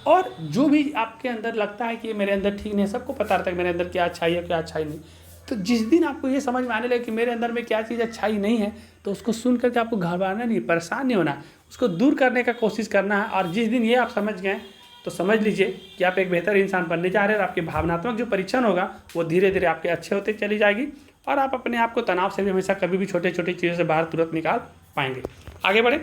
और जो भी आपके अंदर लगता है कि ये मेरे अंदर ठीक नहीं है, सबको पता रहता है कि मेरे अंदर क्या अच्छाई है क्या अच्छाई नहीं। तो जिस दिन आपको ये समझ में आने लगे कि मेरे अंदर में क्या चीज़ अच्छाई नहीं है, तो उसको सुन करके आपको घबराना नहीं, परेशान नहीं होना, उसको दूर करने का कोशिश करना है। और जिस दिन ये आप समझ गए तो समझ लीजिए कि आप एक बेहतर इंसान बनने जा रहे हैं। और आपके भावनात्मक जो परीक्षण होगा वो धीरे धीरे आपके अच्छे होते चली जाएगी और आप अपने आप को तनाव से भी हमेशा कभी भी छोटे छोटी चीज़ों से बाहर तुरंत निकाल पाएंगे। आगे बढ़े।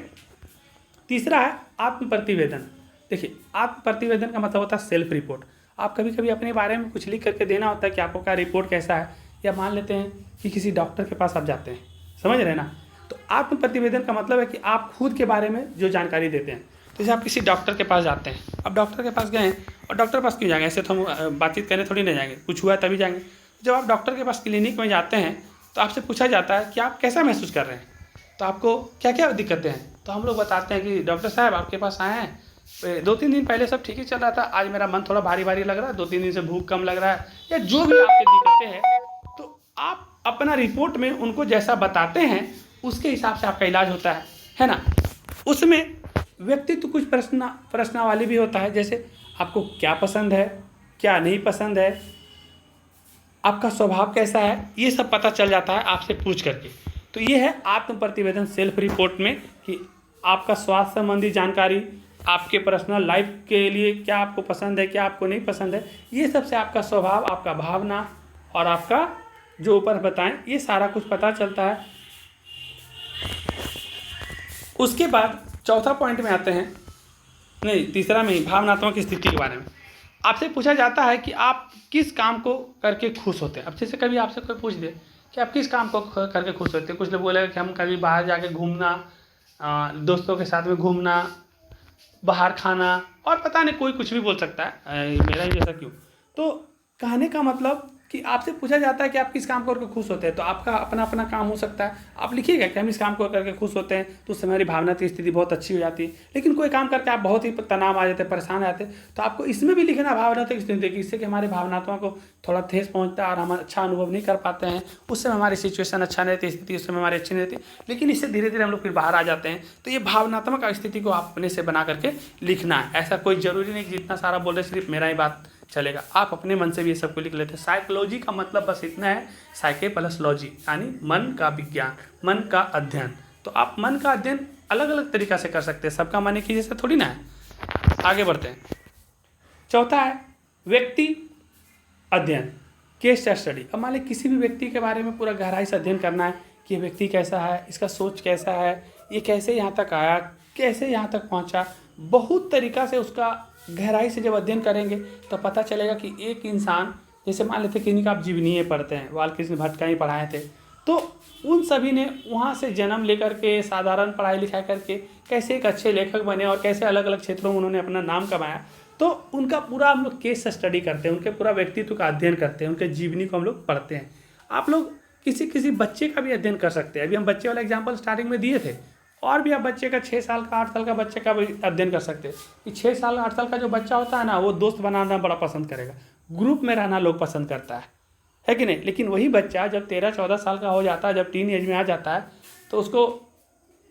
तीसरा है आत्म प्रतिवेदन। देखिए, आत्म प्रतिवेदन का मतलब होता है सेल्फ रिपोर्ट। आप कभी कभी अपने बारे में कुछ लिख करके देना होता है कि आपका रिपोर्ट कैसा है। या मान लेते हैं कि किसी डॉक्टर के पास आप जाते हैं, समझ रहे हैं ना, आत्म प्रतिवेदन का मतलब है कि आप खुद के बारे में जो जानकारी देते हैं। जैसे आप किसी डॉक्टर के पास जाते हैं, अब डॉक्टर के पास गए हैं, और डॉक्टर के पास क्यों जाएंगे, ऐसे तो हम बातचीत करने थोड़ी ना जाएंगे, कुछ हुआ तभी जाएंगे। जब आप डॉक्टर के पास क्लिनिक में जाते हैं तो आपसे पूछा जाता है कि आप कैसा महसूस कर रहे हैं, तो आपको क्या क्या दिक्कतें हैं, तो हम लोग बताते हैं कि डॉक्टर साहब आपके पास आए हैं, 2-3 दिन पहले सब ठीक ही चल रहा था, आज मेरा मन थोड़ा भारी भारी लग रहा है, 2-3 दिन से भूख कम लग रहा है, या जो भी आपकी दिक्कतें हैं, तो आप अपना रिपोर्ट में उनको जैसा बताते हैं उसके हिसाब से आपका इलाज होता है ना। उसमें व्यक्तित्व कुछ प्रश्नावली भी होता है, जैसे आपको क्या पसंद है, क्या नहीं पसंद है, आपका स्वभाव कैसा है, ये सब पता चल जाता है आपसे पूछ करके। तो ये है आत्म प्रतिवेदन सेल्फ रिपोर्ट में, कि आपका स्वास्थ्य संबंधी जानकारी, आपके पर्सनल लाइफ के लिए क्या आपको पसंद है, क्या आपको नहीं पसंद है, ये सब से आपका स्वभाव, आपका भावना और आपका जो ऊपर बताएं, ये सारा कुछ पता चलता है। उसके बाद चौथा पॉइंट में आते हैं, नहीं तीसरा में ही, भावनात्मक स्थिति के बारे में। आपसे पूछा जाता है कि आप किस काम को करके खुश होते हैं। अब जैसे कभी आपसे कोई पूछ दे कि आप किस काम को करके खुश होते हैं, कुछ लोग बोलेगा कि हम कभी बाहर जाके घूमना, दोस्तों के साथ में घूमना, बाहर खाना, और पता नहीं कोई कुछ भी बोल सकता है, मेरा ही जैसा क्यों। तो कहने का मतलब कि आपसे पूछा जाता है कि आप किस काम को करके खुश होते हैं, तो आपका अपना अपना काम हो सकता है। आप लिखिएगा कि हम इस काम को करके खुश होते हैं, तो उससे हमारी भावनात्मक स्थिति बहुत अच्छी हो जाती है। लेकिन कोई काम करके आप बहुत ही तनाव आ जाते हैं, परेशान आ जाते हैं, तो आपको इसमें भी लिखना भावनात्मक स्थिति, इससे कि हमारी भावनात्मा को थोड़ा ठेस पहुँचता है और हम अच्छा अनुभव नहीं कर पाते हैं, उस समय हमारी सिचुएशन अच्छा नहीं रहती, स्थिति उस समय हमारी अच्छी नहीं रहती, लेकिन इससे धीरे धीरे हम लोग फिर बाहर आ जाते हैं। तो ये भावनात्मक स्थिति को आप अपने से बना करके लिखना है। ऐसा कोई ज़रूरी नहीं कि जितना सारा बोल रहे सिर्फ मेरा ही बात चलेगा, आप अपने मन से भी ये सब को लिख लेते हैं। साइकोलॉजी का मतलब बस इतना है, साइके प्लस लॉजी, यानी मन का विज्ञान, मन का अध्ययन। तो आप मन का अध्ययन अलग अलग तरीक़ा से कर सकते हैं, सबका मन एक ही जैसा थोड़ी ना है। आगे बढ़ते हैं। चौथा है व्यक्ति अध्ययन, केस स्टडी। अब मान लीजिए किसी भी व्यक्ति के बारे में पूरा गहराई से अध्ययन करना है कि ये व्यक्ति कैसा है, इसका सोच कैसा है, ये कैसे यहाँ तक आया, कैसे यहाँ तक पहुँचा, बहुत तरीक़ा से उसका गहराई से जब अध्ययन करेंगे तो पता चलेगा कि एक इंसान, जैसे मान लेते कि आप जीवनीय पढ़ते हैं, बालकृष्ण भट्ट का ही पढ़ाए थे, तो उन सभी ने वहाँ से जन्म लेकर के साधारण पढ़ाई लिखाई करके कैसे एक अच्छे लेखक बने और कैसे अलग अलग क्षेत्रों में उन्होंने अपना नाम कमाया। तो उनका पूरा हम लोग केस स्टडी करते हैं, उनके पूरा व्यक्तित्व का अध्ययन करते हैं, उनके जीवनी को हम लोग पढ़ते हैं। आप लोग किसी बच्चे का भी अध्ययन कर सकते हैं। अभी हम बच्चे वाला एग्जाम्पल स्टार्टिंग में दिए थे, और भी आप बच्चे का 6 साल का 8 साल का बच्चे का भी अध्ययन कर सकते हैं कि 6 साल 8 साल का जो बच्चा होता है ना, वो दोस्त बनाना बड़ा पसंद करेगा, ग्रुप में रहना लोग पसंद करता है कि नहीं। लेकिन वही बच्चा जब 13-14 साल का हो जाता है, जब टीन एज में आ जाता है, तो उसको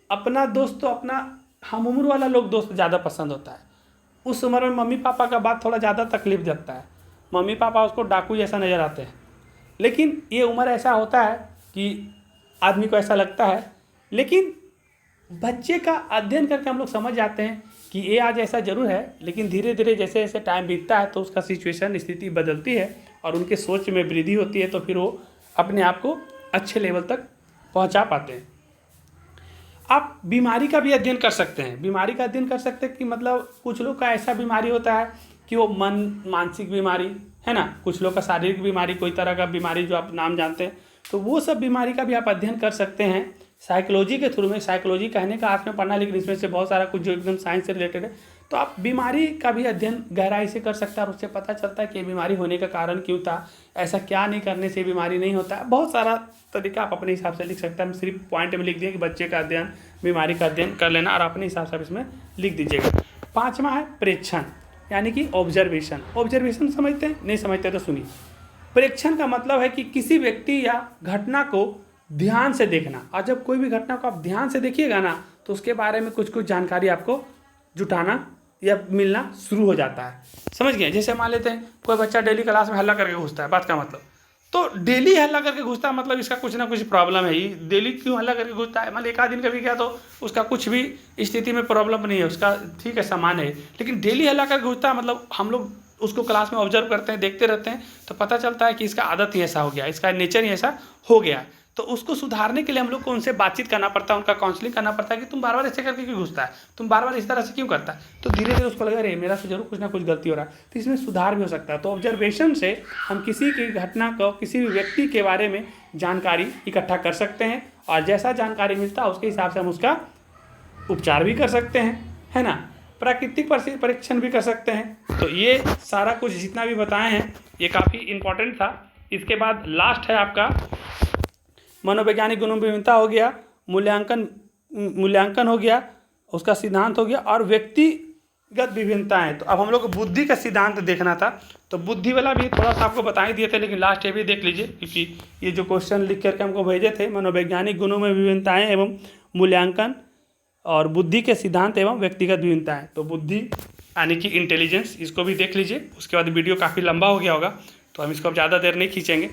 अपना दोस्त, तो अपना हम उम्र वाला लोग दोस्त ज़्यादा पसंद होता है। उस उम्र में मम्मी पापा का बात थोड़ा ज़्यादा तकलीफ देता है, मम्मी पापा उसको डाकू जैसा नज़र आते हैं। लेकिन ये उम्र ऐसा होता है कि आदमी को ऐसा लगता है, लेकिन बच्चे का अध्ययन करके हम लोग समझ जाते हैं कि ये आज ऐसा ज़रूर है, लेकिन धीरे धीरे जैसे जैसे टाइम बीतता है तो उसका सिचुएशन, स्थिति बदलती है और उनके सोच में वृद्धि होती है, तो फिर वो अपने आप को अच्छे लेवल तक पहुंचा पाते हैं। आप बीमारी का भी अध्ययन कर सकते हैं। बीमारी का अध्ययन कर सकते हैं कि मतलब कुछ लोग का ऐसा बीमारी होता है कि वो मानसिक बीमारी है ना, कुछ लोग का शारीरिक बीमारी, कोई तरह का बीमारी जो आप नाम जानते हैं, तो वो सब बीमारी का भी आप अध्ययन कर सकते हैं साइकोलॉजी के थ्रू में। साइकोलॉजी कहने का हाथ में पढ़ना, लेकिन इसमें से बहुत सारा कुछ जो एकदम साइंस से रिलेटेड है, तो आप बीमारी का भी अध्ययन गहराई से कर सकते हैं और उससे पता चलता है कि बीमारी होने का कारण क्यों था, ऐसा क्या नहीं करने से बीमारी नहीं होता है। बहुत सारा तरीका आप अपने हिसाब से लिख सकते हैं। हम सिर्फ पॉइंट में लिख दिए कि बच्चे का अध्ययन, बीमारी का अध्ययन कर लेना और अपने हिसाब से आप इसमें लिख दीजिएगा। 5वां है प्रेक्षण, यानी कि ऑब्जर्वेशन। ऑब्जर्वेशन समझते हैं, नहीं समझते तो सुनिए। प्रेक्षण का मतलब है कि किसी व्यक्ति या घटना को ध्यान से देखना, और जब कोई भी घटना को आप ध्यान से देखिएगा ना, तो उसके बारे में कुछ कुछ जानकारी आपको जुटाना या मिलना शुरू हो जाता है। समझ गए? जैसे मान लेते हैं कोई बच्चा डेली क्लास में हल्ला करके घुसता है, बात का मतलब, तो डेली हल्ला करके घुसता है मतलब इसका कुछ ना कुछ प्रॉब्लम है ही। डेली क्यों हल्ला करके घुसता है, मान ली एक आध दिन कभी गया तो उसका कुछ भी स्थिति में प्रॉब्लम नहीं है, उसका ठीक है सामान है, लेकिन डेली हल्ला करके घुसता है मतलब हम लोग उसको क्लास में ऑब्जर्व करते हैं, देखते रहते हैं, तो पता चलता है कि इसका आदत ही ऐसा हो गया, इसका नेचर ही ऐसा हो गया। तो उसको सुधारने के लिए हम लोग को उनसे बातचीत करना पड़ता है, उनका काउंसलिंग करना पड़ता है कि तुम बार बार ऐसे करके क्यों घुसता है, तुम बार बार इस तरह से क्यों करता है। तो धीरे धीरे उसको लगा अरे मेरा से जरूर कुछ ना कुछ गलती हो रहा है, तो इसमें सुधार भी हो सकता है। तो ऑब्जर्वेशन से हम किसी की घटना को, किसी भी व्यक्ति के बारे में जानकारी इकट्ठा कर सकते हैं, और जैसा जानकारी मिलता है उसके हिसाब से हम उसका उपचार भी कर सकते हैं, है ना। प्राकृतिक परीक्षण भी कर सकते हैं। तो ये सारा कुछ जितना भी बताए हैं ये काफ़ी इम्पोर्टेंट था। इसके बाद लास्ट है आपका मनोवैज्ञानिक गुणों में विभिन्नता हो गया, मूल्यांकन हो गया, उसका सिद्धांत हो गया, और व्यक्तिगत विभिन्नताएं। तो अब हम लोग को बुद्धि का सिद्धांत देखना था, तो बुद्धि वाला भी थोड़ा सा आपको बता ही दिए थे, लेकिन लास्ट ये भी देख लीजिए, क्योंकि ये जो क्वेश्चन लिख करके हमको भेजे थे, मनोवैज्ञानिक गुणों में विभिन्नताएं एवं मूल्यांकन और बुद्धि के सिद्धांत एवं व्यक्तिगत विभिन्नताएं। तो बुद्धि यानी कि इंटेलिजेंस, इसको भी देख लीजिए। उसके बाद वीडियो काफ़ी लंबा हो गया होगा, तो हम इसको अब ज़्यादा देर नहीं खींचेंगे,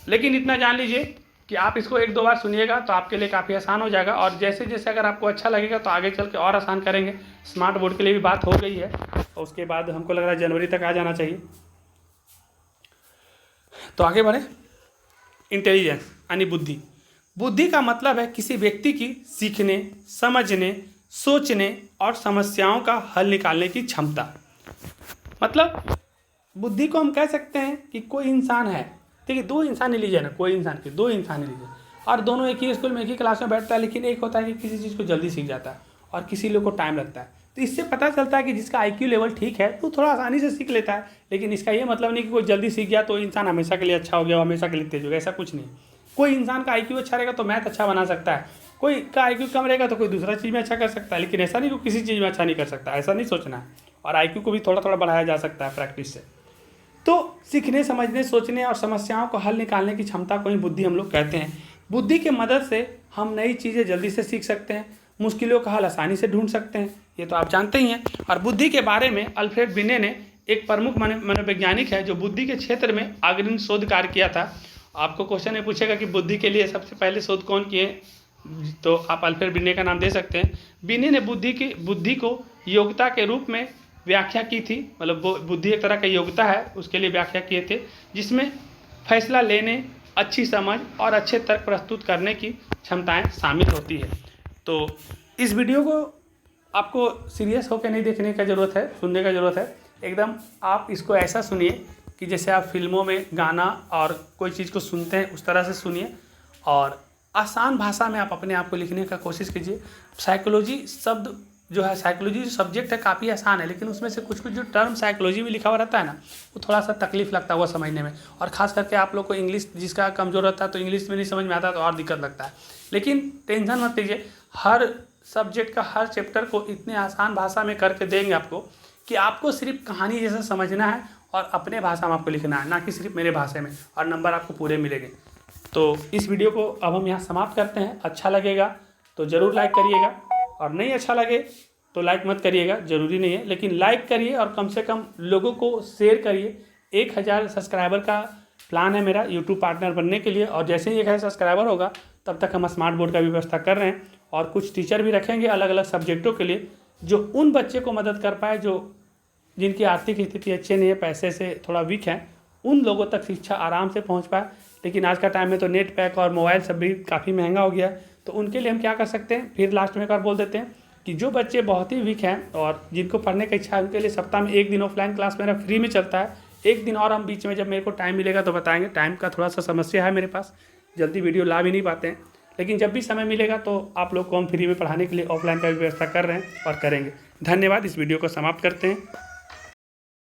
लेकिन इतना जान लीजिए कि आप इसको 1-2 बार सुनिएगा तो आपके लिए काफ़ी आसान हो जाएगा। और जैसे जैसे अगर आपको अच्छा लगेगा तो आगे चल के और आसान करेंगे। स्मार्ट बोर्ड के लिए भी बात हो गई है, और उसके बाद हमको लग रहा है जनवरी तक आ जाना चाहिए। तो आगे बढ़े। इंटेलिजेंस यानी बुद्धि। बुद्धि का मतलब है किसी व्यक्ति की सीखने, समझने, सोचने और समस्याओं का हल निकालने की क्षमता। मतलब बुद्धि को हम कह सकते हैं कि कोई इंसान है, ठीक है, 2 इंसान ही लीजिए ना, कोई इंसान के 2 इंसान ही लीजिए, और दोनों एक ही स्कूल में एक ही क्लास में बैठता है, लेकिन एक होता है कि किसी चीज़ को जल्दी सीख जाता है और किसी लोग को टाइम लगता है। तो इससे पता चलता है कि जिसका IQ लेवल ठीक है तो थोड़ा आसानी से सीख लेता है, लेकिन इसका ये मतलब नहीं कि कोई जल्दी सीख गया तो इंसान हमेशा के लिए अच्छा हो गया, हमेशा के लिए तेज हो गया, ऐसा कुछ नहीं। कोई इंसान का IQ अच्छा रहेगा तो मैथ अच्छा बना सकता है, कोई का IQ कम रहेगा तो कोई दूसरा चीज़ में अच्छा कर सकता है, लेकिन ऐसा नहीं कि किसी चीज़ में अच्छा नहीं कर सकता, ऐसा नहीं सोचना है। और IQ को भी थोड़ा थोड़ा बढ़ाया जा सकता है प्रैक्टिस से। तो सीखने, समझने, सोचने और समस्याओं को हल निकालने की क्षमता को ही बुद्धि हम लोग कहते हैं। बुद्धि की मदद से हम नई चीज़ें जल्दी से सीख सकते हैं, मुश्किलों का हल आसानी से ढूंढ सकते हैं, ये तो आप जानते ही हैं। और बुद्धि के बारे में अल्फ्रेड बिने ने, एक प्रमुख मनोवैज्ञानिक है जो बुद्धि के क्षेत्र में अग्रणी शोध कार्य किया था। आपको क्वेश्चन में पूछेगा कि बुद्धि के लिए सबसे पहले शोध कौन किए, तो आप अल्फ्रेड बिने का नाम दे सकते हैं। बिने ने बुद्धि को योग्यता के रूप में व्याख्या की थी, मतलब बुद्धि एक तरह का योग्यता है, उसके लिए व्याख्या किए थे, जिसमें फैसला लेने, अच्छी समझ और अच्छे तर्क प्रस्तुत करने की क्षमताएं शामिल होती है। तो इस वीडियो को आपको सीरियस होकर नहीं देखने का ज़रूरत है, सुनने का ज़रूरत है। एकदम आप इसको ऐसा सुनिए कि जैसे आप फिल्मों में गाना और कोई चीज़ को सुनते हैं उस तरह से सुनिए, और आसान भाषा में आप अपने आप को लिखने का कोशिश कीजिए। साइकोलॉजी शब्द जो है, साइकोलॉजी जो सब्जेक्ट है काफ़ी आसान है, लेकिन उसमें से कुछ कुछ जो टर्म साइकोलॉजी में लिखा हुआ रहता है ना, वो थोड़ा सा तकलीफ लगता है वो समझने में। और ख़ास करके आप लोग को इंग्लिश जिसका कमज़ोर रहता है तो इंग्लिश में नहीं समझ में आता तो और दिक्कत लगता है। लेकिन टेंशन मत लीजिए, हर सब्जेक्ट का हर चैप्टर को इतने आसान भाषा में करके देंगे आपको कि आपको सिर्फ कहानी जैसा समझना है और अपने भाषा में आपको लिखना है, ना कि सिर्फ मेरे भाषा में, और नंबर आपको पूरे मिलेंगे। तो इस वीडियो को अब हम यहाँ समाप्त करते हैं। अच्छा लगेगा तो ज़रूर लाइक करिएगा, और नहीं अच्छा लगे तो लाइक मत करिएगा, ज़रूरी नहीं है, लेकिन लाइक करिए और कम से कम लोगों को शेयर करिए। 1000 सब्सक्राइबर का प्लान है मेरा यूट्यूब पार्टनर बनने के लिए, और जैसे ही 1000 सब्सक्राइबर होगा तब तक हम स्मार्ट बोर्ड का व्यवस्था कर रहे हैं, और कुछ टीचर भी रखेंगे अलग अलग सब्जेक्टों के लिए, जो उन बच्चे को मदद कर पाए जो जिनकी आर्थिक स्थिति अच्छी नहीं है, पैसे से थोड़ा वीक है, उन लोगों तक शिक्षा आराम से पहुँच पाए। लेकिन आज का टाइम में तो नेट पैक और मोबाइल सब भी काफ़ी महंगा हो गया है, तो उनके लिए हम क्या कर सकते हैं, फिर लास्ट में एक बार बोल देते हैं कि जो बच्चे बहुत ही वीक हैं और जिनको पढ़ने की इच्छा है, उनके लिए सप्ताह में 1 दिन ऑफलाइन क्लास मेरा फ्री में चलता है। 1 दिन और हम बीच में जब मेरे को टाइम मिलेगा तो बताएंगे। टाइम का थोड़ा सा समस्या है मेरे पास, जल्दी वीडियो ला भी नहीं पाते हैं, लेकिन जब भी समय मिलेगा तो आप लोग को हम फ्री में पढ़ाने के लिए ऑफलाइन का भी व्यवस्था कर रहे हैं और करेंगे। धन्यवाद। इस वीडियो को समाप्त करते हैं।